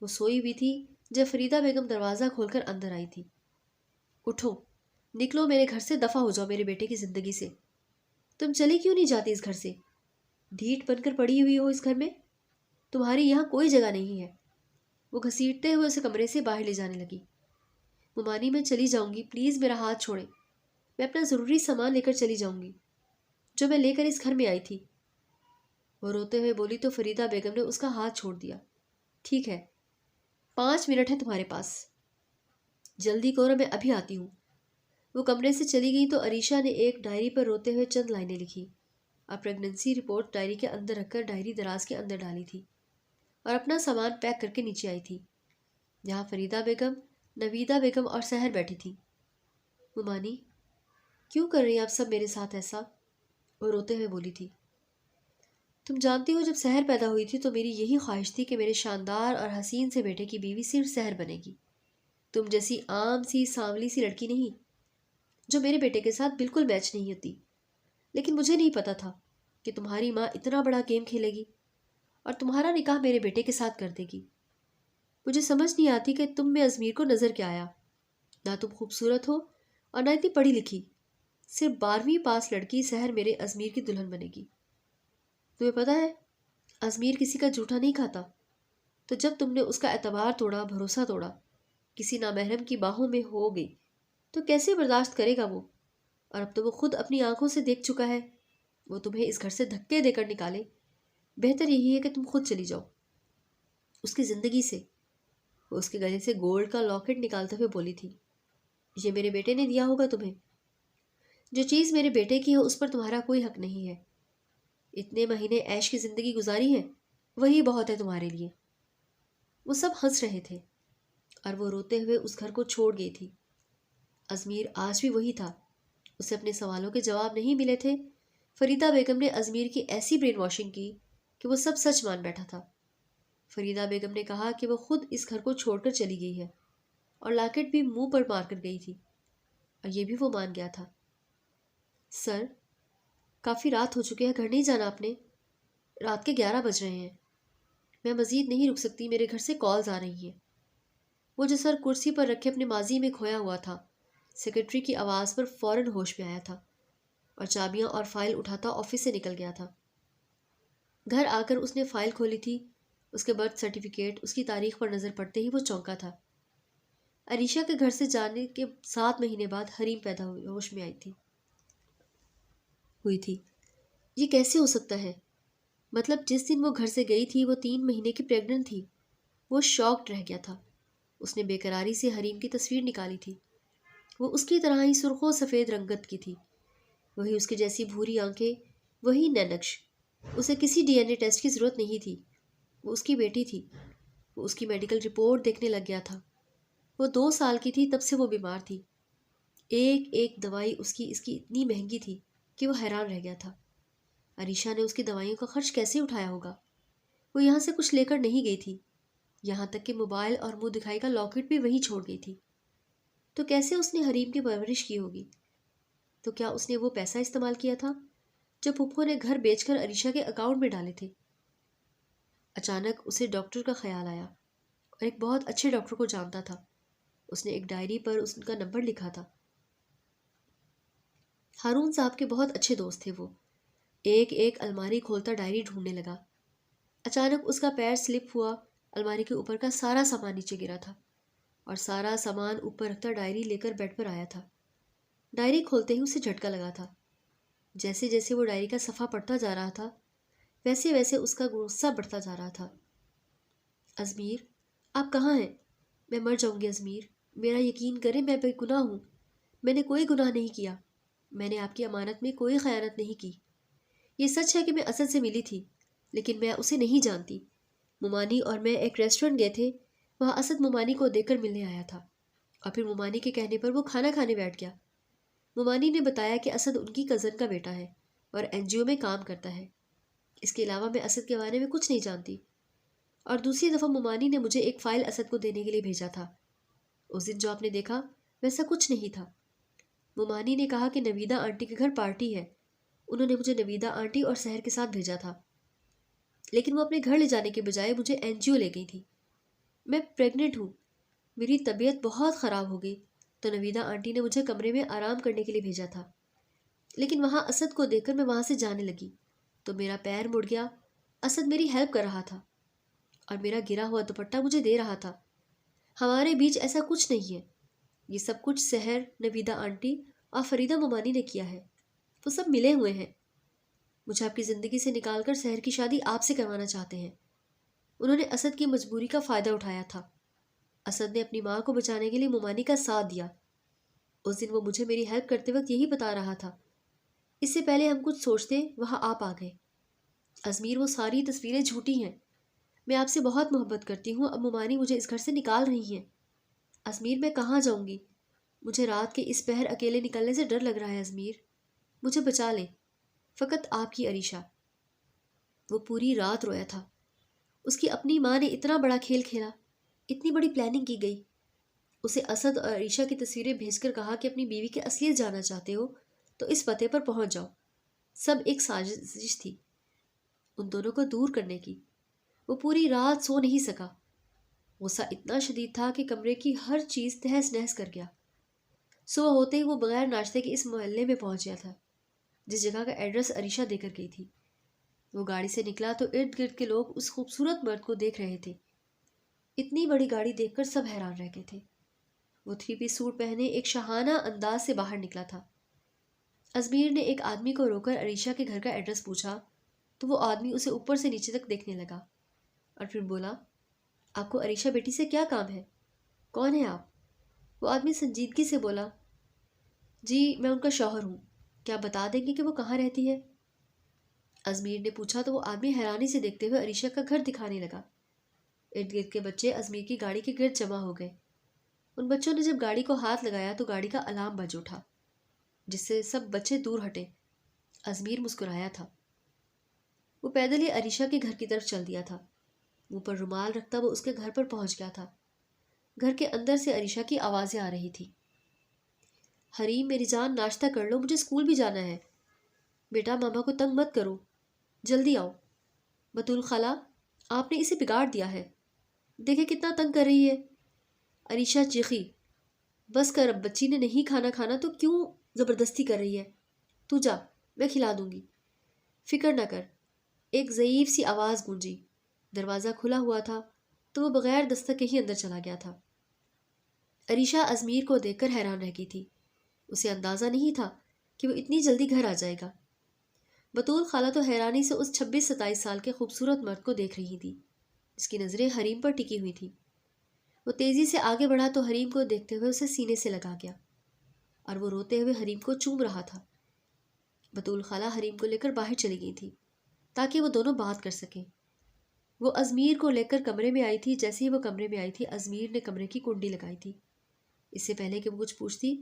وہ سوئی ہوئی تھی جب فریدہ بیگم دروازہ کھول کر اندر آئی تھی۔ اٹھو، نکلو میرے گھر سے، دفع ہو جاؤ میرے بیٹے کی زندگی سے۔ تم چلی کیوں نہیں جاتی اس گھر سے؟ ڈھیٹ بن کر پڑی ہوئی ہو اس گھر میں، تمہاری یہاں کوئی جگہ نہیں ہے۔ وہ گھسیٹتے ہوئے اسے کمرے سے باہر لے جانے لگی۔ ممانی میں چلی جاؤں گی، پلیز میرا ہاتھ چھوڑیں، میں اپنا ضروری سامان لے کر چلی جاؤں گی جو میں لے کر اس گھر میں آئی تھی۔ وہ روتے ہوئے بولی تو فریدہ بیگم نے اس کا ہاتھ چھوڑ دیا۔ ٹھیک ہے، 5 منٹ ہے تمہارے پاس، جلدی کرو، میں ابھی آتی ہوں۔ وہ کمرے سے چلی گئی تو عریشہ نے ایک ڈائری پر روتے ہوئے چند لائنیں لکھی اور پریگننسی رپورٹ ڈائری کے اندر رکھ کر ڈائری دراز کے اندر ڈالی تھی اور اپنا سامان پیک کر کے نیچے آئی تھی، جہاں فریدہ بیگم، نویدہ بیگم اور سحر بیٹھی تھی۔ ممانی، کیوں کر رہی ہیں آپ سب میرے ساتھ ایسا؟ وہ روتے ہوئے بولی تھی۔ تم جانتی ہو جب سحر پیدا ہوئی تھی تو میری یہی خواہش تھی کہ میرے شاندار اور حسین سے بیٹے کی بیوی صرف سحر بنے گی، تم جیسی عام سی سانولی سی لڑکی نہیں جو میرے بیٹے کے ساتھ بالکل میچ نہیں ہوتی۔ لیکن مجھے نہیں پتا تھا کہ تمہاری ماں اتنا بڑا گیم کھیلے گی اور تمہارا نکاح میرے بیٹے کے ساتھ کر دے گی۔ مجھے سمجھ نہیں آتی کہ تم میں ازمیر کو نظر کیا آیا۔ نہ تم خوبصورت ہو اور نہ اتنی پڑھی لکھی، صرف 12ویں پاس لڑکی سحر میرے ازمیر کی دلہن بنے گی۔ تمہیں پتہ ہے ازمیر کسی کا جھوٹا نہیں کھاتا، تو جب تم نے اس کا اعتبار توڑا، بھروسہ توڑا، کسی نامحرم کی باہوں میں ہو گئی تو کیسے برداشت کرے گا وہ؟ اور اب تو وہ خود اپنی آنکھوں سے دیکھ چکا ہے۔ وہ تمہیں اس گھر سے دھکے دے کر نکالے، بہتر یہی ہے کہ تم خود چلی جاؤ اس کی زندگی سے۔ وہ اس کے گلے سے گولڈ کا لاکٹ نکالتے ہوئے بولی تھی، یہ میرے بیٹے نے دیا ہوگا تمہیں، جو چیز میرے بیٹے کی ہے اس پر تمہارا کوئی حق نہیں ہے۔ اتنے مہینے عیش کی زندگی گزاری ہے، وہی بہت ہے تمہارے لیے۔ وہ سب ہنس رہے تھے اور وہ روتے ہوئے اس گھر کو چھوڑ گئی تھی۔ ازمیر آج بھی وہی تھا، اسے اپنے سوالوں کے جواب نہیں ملے تھے۔ فریدہ بیگم نے ازمیر کی ایسی برین واشنگ کی کہ وہ سب سچ مان بیٹھا تھا۔ فریدہ بیگم نے کہا کہ وہ خود اس گھر کو چھوڑ کر چلی گئی ہے اور لاکٹ بھی منہ پر مار کر گئی تھی، اور یہ بھی وہ مان گیا تھا۔ سر، کافی رات ہو چکی ہے، گھر نہیں جانا آپ نے؟ رات کے 11 بج رہے ہیں، میں مزید نہیں رک سکتی، میرے گھر سے کالز آ رہی ہیں۔ وہ جو سر کرسی پر رکھے اپنے ماضی میں کھویا ہوا تھا، سیکرٹری کی آواز پر فوراً ہوش میں آیا تھا اور چابیاں اور فائل اٹھاتا آفس سے نکل گیا تھا۔ گھر آ کر اس نے فائل کھولی تھی، اس کے برتھ سرٹیفکیٹ اس کی تاریخ پر نظر پڑتے ہی وہ چونکا تھا۔ عریشہ کے گھر سے جانے کے 7 مہینے بعد حریم پیدا ہوئی، ہوش میں ہوئی تھی۔ یہ کیسے ہو سکتا ہے؟ مطلب جس دن وہ گھر سے گئی تھی وہ 3 مہینے کی پریگننٹ تھی۔ وہ شاکڈ رہ گیا تھا۔ اس نے بے قراری سے حریم کی تصویر نکالی تھی۔ وہ اس کی طرح ہی سرخ و سفید رنگت کی تھی، وہی اس کی جیسی بھوری آنکھیں، وہی نینکش۔ اسے کسی ڈی این اے ٹیسٹ کی ضرورت نہیں تھی، وہ اس کی بیٹی تھی۔ وہ اس کی میڈیکل رپورٹ دیکھنے لگ گیا تھا۔ وہ 2 سال کی تھی تب سے وہ بیمار تھی۔ ایک ایک دوائی اس کی اتنی مہنگی تھی کہ وہ حیران رہ گیا تھا۔ عریشہ نے اس کی دوائیوں کا خرچ کیسے اٹھایا ہوگا؟ وہ یہاں سے کچھ لے کر نہیں گئی تھی، یہاں تک کہ موبائل اور منہ دکھائی کا لاکٹ بھی وہیں چھوڑ گئی تھی۔ تو کیسے اس نے حریم کی پرورش کی ہوگی؟ تو کیا اس نے وہ پیسہ استعمال کیا تھا جو پھپھو نے گھر بیچ کر عریشہ کے اکاؤنٹ میں ڈالے تھے؟ اچانک اسے ڈاکٹر کا خیال آیا اور ایک بہت اچھے ڈاکٹر کو جانتا تھا۔ اس نے ایک ڈائری پر ان کا نمبر لکھا تھا۔ ہارون صاحب کے بہت اچھے دوست تھے وہ۔ ایک ایک الماری کھولتا ڈائری ڈھونڈنے لگا۔ اچانک اس کا پیر سلپ ہوا، الماری کے اوپر کا سارا سامان نیچے گرا تھا اور سارا سامان اوپر رکھتا ڈائری لے کر بیڈ پر آیا تھا۔ ڈائری کھولتے ہی اسے جھٹکا لگا تھا۔ جیسے جیسے وہ ڈائری کا صفحہ پڑھتا جا رہا تھا ویسے ویسے اس کا غصہ بڑھتا جا رہا تھا۔ ازمیر، آپ کہاں ہیں؟ میں مر جاؤں گی ازمیر، میرا یقین کریں، میں بے گناہ ہوں، میں نے کوئی گناہ نہیں کیا، میں نے آپ کی امانت میں کوئی خیانت نہیں کی۔ یہ سچ ہے کہ میں اسد سے ملی تھی، لیکن میں اسے نہیں جانتی۔ ممانی اور میں ایک ریسٹورنٹ گئے تھے، وہاں اسد ممانی کو دیکھ کر ملنے آیا تھا اور پھر ممانی کے کہنے پر وہ کھانا کھانے بیٹھ گیا۔ ممانی نے بتایا کہ اسد ان کی کزن کا بیٹا ہے اور NGO میں کام کرتا ہے۔ اس کے علاوہ میں اسد کے بارے میں کچھ نہیں جانتی۔ اور دوسری دفعہ ممانی نے مجھے ایک فائل اسد کو دینے کے لیے بھیجا تھا۔ اس دن جو آپ نے دیکھا ویسا کچھ نہیں تھا۔ ممانی نے کہا کہ نویدہ آنٹی کے گھر پارٹی ہے۔ انہوں نے مجھے نویدہ آنٹی اور سحر کے ساتھ بھیجا تھا، لیکن وہ اپنے گھر لے جانے کے بجائے مجھے NGO لے گئی تھی۔ میں پریگننٹ ہوں، میری طبیعت بہت خراب ہو گئی، تو نویدہ آنٹی نے مجھے کمرے میں آرام کرنے کے لیے بھیجا تھا۔ لیکن وہاں اسد کو دیکھ کر میں وہاں سے جانے لگی تو میرا پیر مڑ گیا۔ اسد میری ہیلپ کر رہا تھا اور میرا گرا ہوا دوپٹہ مجھے دے رہا تھا۔ ہمارے بیچ ایسا کچھ نہیں ہے۔ یہ سب کچھ سحر، نویدہ آنٹی اور فریدہ ممانی نے کیا ہے۔ وہ سب ملے ہوئے ہیں۔ مجھے آپ کی زندگی سے نکال کر سحر کی شادی آپ سے کروانا چاہتے ہیں۔ انہوں نے اسد کی مجبوری کا فائدہ اٹھایا تھا۔ اسد نے اپنی ماں کو بچانے کے لیے ممانی کا ساتھ دیا۔ اس دن وہ مجھے میری ہیلپ کرتے وقت یہی بتا رہا تھا۔ اس سے پہلے ہم کچھ سوچتے وہاں آپ آ گئے۔ ازمیر، وہ ساری تصویریں جھوٹی ہیں۔ میں آپ سے بہت محبت کرتی ہوں۔ اب ممانی مجھے اس گھر سے نکال رہی ہیں۔ ازمیر، میں کہاں جاؤں گی؟ مجھے رات کے اس پہر اکیلے نکلنے سے ڈر لگ رہا ہے۔ ازمیر، مجھے بچا لیں، فقط آپ کی عریشہ۔ وہ پوری رات رویا تھا۔ اس کی اپنی ماں نے اتنا بڑا کھیل کھیلا، اتنی بڑی پلاننگ کی گئی۔ اسے اسد اور عریشہ کی تصویریں بھیج کر کہا کہ اپنی بیوی کی اصلیت جاننا چاہتے ہو تو اس پتے پر پہنچ جاؤ۔ سب ایک سازش تھی ان دونوں کو دور کرنے کی۔ وہ پوری رات سو نہیں سکا۔ غصہ اتنا شدید تھا کہ کمرے کی ہر چیز تہس نہس کر گیا۔ صبح ہوتے ہی وہ بغیر ناشتے کے اس محلے میں پہنچ گیا تھا جس جگہ کا ایڈریس عریشہ دے کر گئی تھی۔ وہ گاڑی سے نکلا تو ارد گرد کے لوگ اس خوبصورت مرد کو دیکھ رہے تھے۔ اتنی بڑی گاڑی دیکھ کر سب حیران رہ گئے تھے۔ وہ 3 پیس سوٹ پہنے ایک شاہانہ انداز سے باہر نکلا تھا۔ ازمیر نے ایک آدمی کو روک کر عریشہ کے گھر کا ایڈریس پوچھا تو وہ آدمی اسے اوپر سے نیچے تک دیکھنے لگا اور پھر بولا، آپ کو عریشہ بیٹی سے کیا کام ہے؟ کون ہے آپ؟ وہ آدمی سنجیدگی سے بولا، جی میں ان کا شوہر ہوں، کیا بتا دیں گے کہ وہ کہاں رہتی ہے؟ ازمیر نے پوچھا تو وہ آدمی حیرانی سے دیکھتے ہوئے عریشہ کا گھر دکھانے لگا۔ ارد گرد کے بچے ازمیر کی گاڑی کے گرد جمع ہو گئے۔ ان بچوں نے جب گاڑی کو ہاتھ لگایا تو گاڑی کا الارم بج اٹھا، جس سے سب بچے دور ہٹے۔ ازمیر مسکرایا تھا۔ وہ پیدل ہی عریشہ کے گھر کی طرف چل دیا تھا۔ منہ پر رومال رکھتا وہ اس کے گھر پر پہنچ گیا تھا۔ گھر کے اندر سے عریشہ کی آوازیں آ رہی تھی، حریم میری جان ناشتہ کر لو، مجھے اسکول بھی جانا ہے۔ بیٹا ماما کو تنگ مت کرو، جلدی آؤ۔ بطول خالہ، آپ نے اسے بگاڑ دیا ہے، دیکھے کتنا تنگ کر رہی ہے۔ عریشہ چیخی، بس کر، اب بچی نے نہیں کھانا کھانا تو کیوں زبردستی کر رہی ہے؟ تو جا، میں کھلا دوں گی۔ فکر نہ کر۔ ایک ضعیف سی آواز گونجی۔ دروازہ کھلا ہوا تھا تو وہ بغیر دستک کے ہی اندر چلا گیا تھا۔ عریشہ ازمیر کو دیکھ کر حیران رہ گئی تھی۔ اسے اندازہ نہیں تھا کہ وہ اتنی جلدی گھر آ جائے گا۔ بطول خالہ تو حیرانی سے اس 26-27 سال کے خوبصورت مرد کو دیکھ رہی تھی جس کی نظریں حریم پر ٹکی ہوئی تھی۔ وہ تیزی سے آگے بڑھا تو حریم کو دیکھتے ہوئے اسے سینے سے لگا گیا اور وہ روتے ہوئے حریم کو چوم رہا تھا۔ بطول خالہ حریم کو لے کر باہر چلی گئی تھی تاکہ وہ دونوں بات کر سکیں۔ وہ ازمیر کو لے کر کمرے میں آئی تھی۔ جیسے ہی وہ کمرے میں آئی تھی ازمیر نے کمرے کی کنڈی لگائی تھی۔ اس سے پہلے کہ وہ کچھ پوچھتی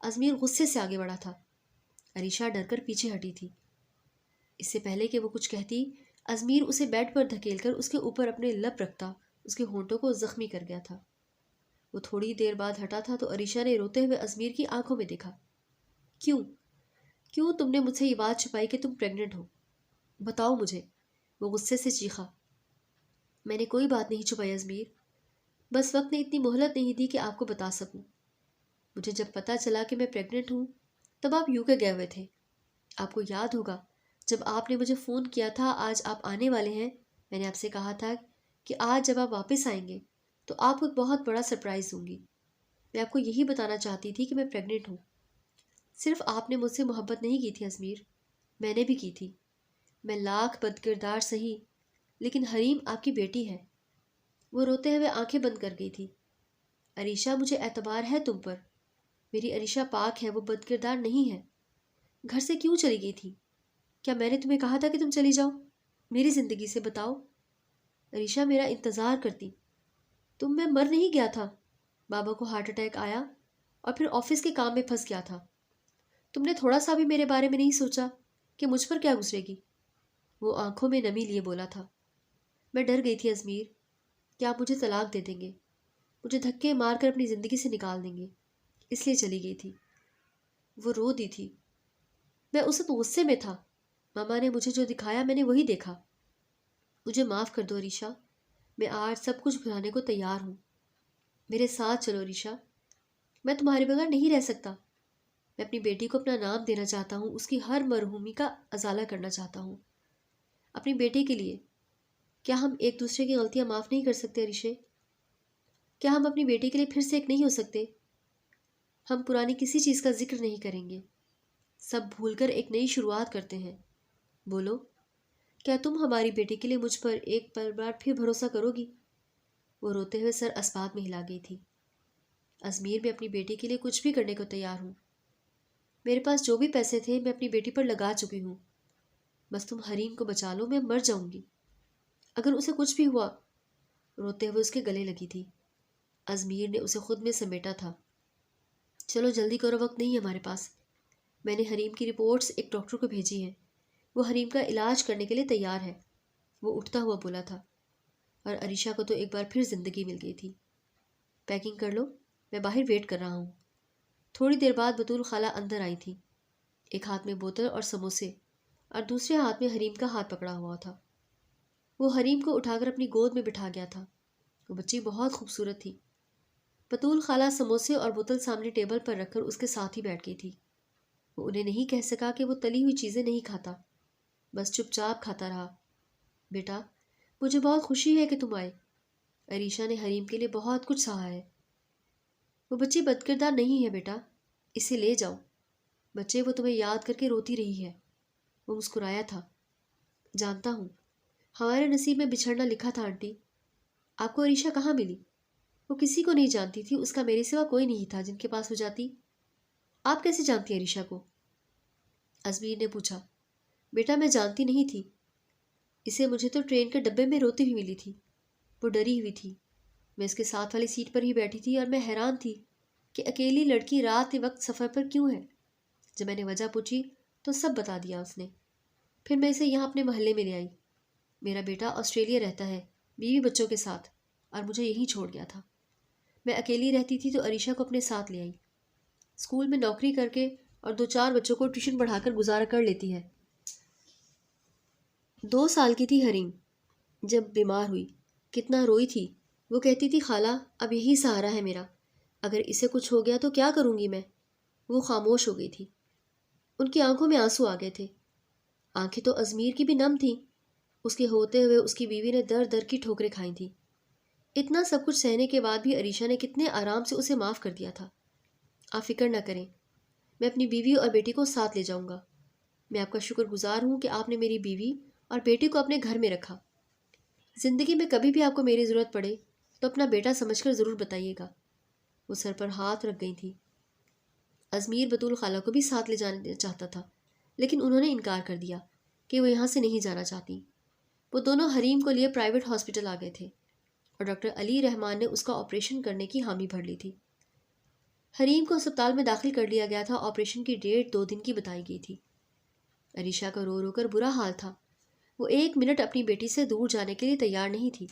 ازمیر غصے سے آگے بڑھا تھا۔ عریشہ ڈر کر پیچھے ہٹی تھی۔ اس سے پہلے کہ وہ کچھ کہتی ازمیر اسے بیڈ پر دھکیل کر اس کے اوپر اپنے لب رکھتا اس کے ہونٹوں کو زخمی کر گیا تھا۔ وہ تھوڑی دیر بعد ہٹا تھا تو عریشہ نے روتے ہوئے ازمیر کی آنکھوں میں دیکھا۔ کیوں تم نے مجھ سے یہ بات چھپائی کہ تم پریگننٹ ہو؟ بتاؤ مجھے، وہ غصے سے چیخا۔ میں نے کوئی بات نہیں چھپائی ازمیر، بس وقت نے اتنی مہلت نہیں دی کہ آپ کو بتا سکوں۔ مجھے جب پتہ چلا کہ میں پریگننٹ ہوں تب آپ یو کے گئے ہوئے تھے۔ آپ کو یاد ہوگا جب آپ نے مجھے فون کیا تھا آج آپ آنے والے ہیں، میں نے آپ سے کہا تھا کہ آج جب آپ واپس آئیں گے تو آپ کو ایک بہت بڑا سرپرائز دوں گی۔ میں آپ کو یہی بتانا چاہتی تھی کہ میں پریگننٹ ہوں۔ صرف آپ نے مجھ سے محبت نہیں کی تھی ازمیر، میں نے بھی کی تھی۔ میں لاکھ بد کردار سہی، لیکن حریم آپ کی بیٹی ہے۔ وہ روتے ہوئے آنکھیں بند کر گئی تھی۔ عریشہ، مجھے اعتبار ہے تم پر، میری عریشہ پاک ہے، وہ بد کردار نہیں ہے۔ گھر سے کیوں چلی گئی تھی؟ کیا میں نے تمہیں کہا تھا کہ تم چلی جاؤ؟ میری زندگی سے بتاؤ۔ عریشہ، میرا انتظار کرتی، میں مر نہیں گیا تھا۔ بابا کو ہارٹ اٹیک آیا اور پھر آفس کے کام میں پھنس گیا تھا۔ تم نے تھوڑا سا بھی میرے بارے میں نہیں سوچا۔ کہ مجھ پر کیا گزرے گی؟ وہ آنکھوں میں نمی لیے بولا تھا۔ میں ڈر گئی تھی ازمیر کہ آپ مجھے طلاق دے دیں گے، مجھے دھکے مار کر اپنی زندگی سے نکال دیں گے، اس لیے چلی گئی تھی۔ وہ رو دی تھی۔ میں اس وقت غصے میں تھا۔ ماما نے مجھے جو دکھایا میں نے وہی دیکھا۔ مجھے معاف کر دو ریشا، میں آج سب کچھ بھلانے کو تیار ہوں۔ میرے ساتھ چلو ریشا، میں تمہارے بغیر نہیں رہ سکتا۔ میں اپنی بیٹی کو اپنا نام دینا چاہتا ہوں، اس کی ہر مرحومی کا ازالہ کرنا چاہتا ہوں، اپنی بیٹی کے لیے۔ کیا ہم ایک دوسرے کی غلطیاں معاف نہیں کر سکتے ریشے؟ کیا ہم اپنی بیٹی کے لیے پھر سے ایک نہیں ہو سکتے؟ ہم پرانی کسی چیز کا ذکر نہیں کریں گے، سب بھول کر ایک نئی شروعات کرتے ہیں۔ بولو، کیا تم ہماری بیٹی کے لیے مجھ پر ایک بار پھر بھروسہ کرو گی؟ وہ روتے ہوئے سر اسبات میں ہلا گئی تھی۔ ازمیر، میں اپنی بیٹی کے لیے کچھ بھی کرنے کو تیار ہوں۔ میرے پاس جو بھی پیسے تھے میں اپنی بیٹی پر لگا چکی ہوں، بس تم حریم کو بچا لو، میں مر جاؤں گی اگر اسے کچھ بھی ہوا۔ روتے ہوئے اس کے گلے لگی تھی۔ ازمیر نے اسے خود میں سمیٹا تھا۔ چلو جلدی کرو، وقت نہیں ہے ہمارے پاس۔ میں نے حریم کی رپورٹس ایک ڈاکٹر کو بھیجی ہیں، وہ حریم کا علاج کرنے کے لیے تیار ہے۔ وہ اٹھتا ہوا بولا تھا۔ اور عریشہ کو تو ایک بار پھر زندگی مل گئی تھی۔ پیکنگ کر لو، میں باہر ویٹ کر رہا ہوں۔ تھوڑی دیر بعد بطول خالہ اندر آئی تھی، ایک ہاتھ میں بوتل اور سموسے اور دوسرے ہاتھ میں حریم کا ہاتھ پکڑا ہوا تھا۔ وہ حریم کو اٹھا کر اپنی گود میں بٹھا گیا تھا۔ وہ بچی بہت خوبصورت تھی۔ بطول خالہ سموسے اور بوتل سامنے ٹیبل پر رکھ کر اس کے ساتھ ہی بیٹھ گئی تھی۔ وہ انہیں نہیں کہہ سکا کہ وہ تلی ہوئی چیزیں نہیں کھاتا، بس چپ چاپ کھاتا رہا۔ بیٹا، مجھے بہت خوشی ہے کہ تم آئے۔ عریشہ نے حریم کے لیے بہت کچھ سہا ہے۔ وہ بچی بد کردار نہیں ہے بیٹا، اسے لے جاؤ۔ بچے، وہ تمہیں یاد کر کے روتی رہی ہے۔ وہ مسکرایا تھا۔ جانتا ہوں، ہمارے نصیب میں بچھڑنا لکھا تھا آنٹی۔ آپ کو عریشہ کہاں ملی؟ وہ کسی کو نہیں جانتی تھی، اس کا میرے سوا کوئی نہیں تھا جن کے پاس وہ جاتی۔ آپ کیسے جانتی ہیں عریشہ کو؟ ازمیر نے پوچھا۔ بیٹا، میں جانتی نہیں تھی اسے، مجھے تو ٹرین کے ڈبے میں روتی ہوئی ملی تھی۔ وہ ڈری ہوئی تھی۔ میں اس کے ساتھ والی سیٹ پر ہی بیٹھی تھی اور میں حیران تھی کہ اکیلی لڑکی رات کے وقت سفر پر کیوں ہے۔ جب میں نے وجہ پوچھی تو سب بتا دیا اس نے۔ پھر میں اسے یہاں اپنے محلے میں لے آئی۔ میرا بیٹا آسٹریلیا رہتا ہے، بیوی بچوں کے ساتھ، اور مجھے یہیں چھوڑ گیا تھا۔ میں اکیلی رہتی تھی تو عریشہ کو اپنے ساتھ لے آئی۔ اسکول میں نوکری کر کے اور 2-4 بچوں کو ٹیوشن پڑھا کر گزارا کر لیتی ہے۔ 2 سال کی تھی حریم جب بیمار ہوئی، کتنا روئی تھی۔ وہ کہتی تھی خالہ اب یہی سہارا ہے میرا، اگر اسے کچھ ہو گیا تو کیا کروں گی میں؟ وہ خاموش ہو گئی تھی۔ ان کی آنکھوں میں آنسو آ گئے تھے۔ آنکھیں تو ازمیر کی بھی نم تھیں۔ اس کے ہوتے ہوئے اس کی بیوی نے در در کی ٹھوکریں کھائی تھیں۔ اتنا سب کچھ سہنے کے بعد بھی عریشہ نے کتنے آرام سے اسے معاف کر دیا تھا۔ آپ فکر نہ کریں، میں اپنی بیوی اور بیٹی کو ساتھ لے جاؤں گا۔ میں آپ کا شکر گزار ہوں کہ آپ نے میری بیوی اور بیٹی کو اپنے گھر میں رکھا۔ زندگی میں کبھی بھی آپ کو میری ضرورت پڑے تو اپنا بیٹا سمجھ کر ضرور بتائیے گا۔ وہ سر پر ہاتھ رکھ گئی تھی۔ ازمیر بطول خالہ کو بھی ساتھ لے جانا چاہتا تھا، لیکن انہوں نے انکار کر دیا کہ وہ یہاں سے نہیں جانا چاہتی۔ وہ دونوں حریم کو لیے پرائیویٹ ہاسپٹل آ گئے تھے اور ڈاکٹر علی رحمان نے اس کا آپریشن کرنے کی حامی بھر لی تھی۔ حریم کو اسپتال میں داخل کر لیا گیا تھا۔ آپریشن کی ڈیٹ 2 دن کی بتائی گئی تھی۔ عریشہ کا رو رو کر برا حال تھا۔ وہ 1 منٹ اپنی بیٹی سے دور جانے کے لیے تیار نہیں تھی۔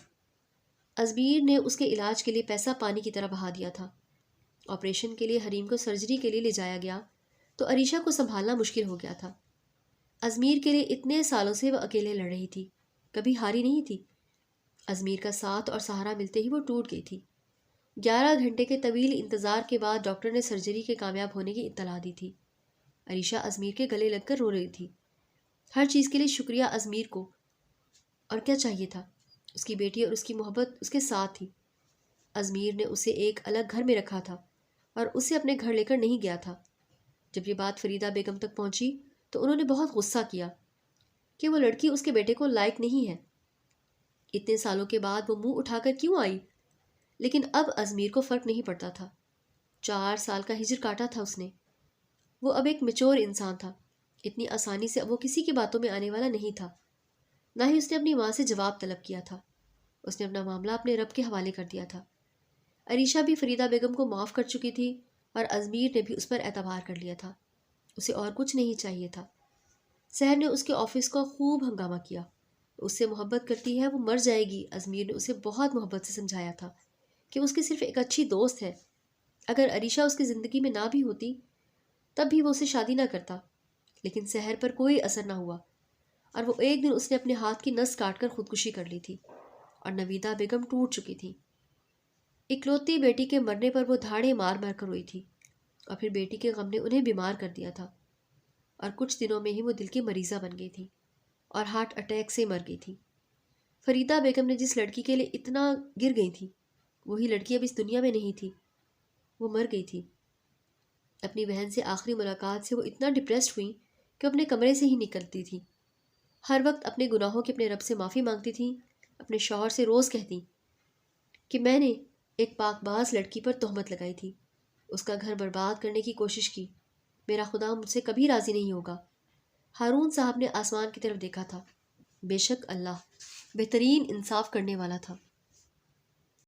ازمیر نے اس کے علاج کے لیے پیسہ پانی کی طرح بہا دیا تھا۔ آپریشن کے لیے حریم کو سرجری کے لیے لے جایا گیا تو عریشہ کو سنبھالنا مشکل ہو گیا تھا۔ ازمیر کے لیے اتنے سالوں سے وہ اکیلے لڑ رہی تھی، کبھی ہاری نہیں تھی۔ ازمیر کا ساتھ اور سہارا ملتے ہی وہ ٹوٹ گئی تھی۔ 11 گھنٹے کے طویل انتظار کے بعد ڈاکٹر نے سرجری کے کامیاب ہونے کی اطلاع دی تھی۔ عریشہ ازمیر کے گلے لگ کر رو رہی تھی۔ ہر چیز کے لیے شکریہ ازمیر کو، اور کیا چاہیے تھا؟ اس کی بیٹی اور اس کی محبت اس کے ساتھ تھی۔ ازمیر نے اسے ایک الگ گھر میں رکھا تھا اور اسے اپنے گھر لے کر نہیں گیا تھا۔ جب یہ بات فریدہ بیگم تک پہنچی تو انہوں نے بہت غصہ کیا کہ وہ لڑکی اس کے بیٹے کو لائق نہیں ہے۔ اتنے سالوں کے بعد وہ منہ اٹھا کر کیوں آئی؟ لیکن اب ازمیر کو فرق نہیں پڑتا تھا۔ 4 سال کا ہجر کاٹا تھا اس نے۔ وہ اب ایک میچور انسان تھا۔ اتنی آسانی سے اب وہ کسی کی باتوں میں آنے والا نہیں تھا۔ نہ ہی اس نے اپنی ماں سے جواب طلب کیا تھا۔ اس نے اپنا معاملہ اپنے رب کے حوالے کر دیا تھا۔ عریشہ بھی فریدہ بیگم کو معاف کر چکی تھی اور ازمیر نے بھی اس پر اعتبار کر لیا تھا۔ اسے اور کچھ نہیں چاہیے تھا۔ سحر نے اس کے آفس کا خوب ہنگامہ کیا، اس سے محبت کرتی ہے، وہ مر جائے گی۔ ازمیر نے اسے بہت محبت سے سمجھایا تھا کہ اس کی صرف ایک اچھی دوست ہے، اگر عریشہ اس کی زندگی میں نہ بھی ہوتی تب بھی وہ اسے شادی نہ کرتا۔ لیکن سحر پر کوئی اثر نہ ہوا، اور وہ ایک دن اس نے اپنے ہاتھ کی نس کاٹ کر خودکشی کر لی تھی، اور نویدہ بیگم ٹوٹ چکی تھی۔ اکلوتی بیٹی کے مرنے پر وہ دھاڑے مار مار کر روئی تھی، اور پھر بیٹی کے غم نے انہیں بیمار کر دیا تھا، اور کچھ دنوں میں ہی وہ دل کی مریضہ بن گئی تھی اور ہارٹ اٹیک سے مر گئی تھی۔ فریدہ بیگم نے جس لڑکی کے لیے اتنا گر گئی تھی، وہی لڑکی اب اس دنیا میں نہیں تھی، وہ مر گئی تھی۔ اپنی بہن سے آخری ملاقات سے وہ اتنا ڈپریسڈ ہوئی کہ اپنے کمرے سے ہی نکلتی تھی، ہر وقت اپنے گناہوں کی اپنے رب سے معافی مانگتی تھیں، اپنے شوہر سے روز کہتی کہ میں نے ایک پاک باز لڑکی پر تہمت لگائی تھی، اس کا گھر برباد کرنے کی کوشش کی، میرا خدا مجھ سے کبھی راضی نہیں ہوگا۔ ہارون صاحب نے آسمان کی طرف دیکھا تھا، بے شک اللہ بہترین انصاف کرنے والا تھا۔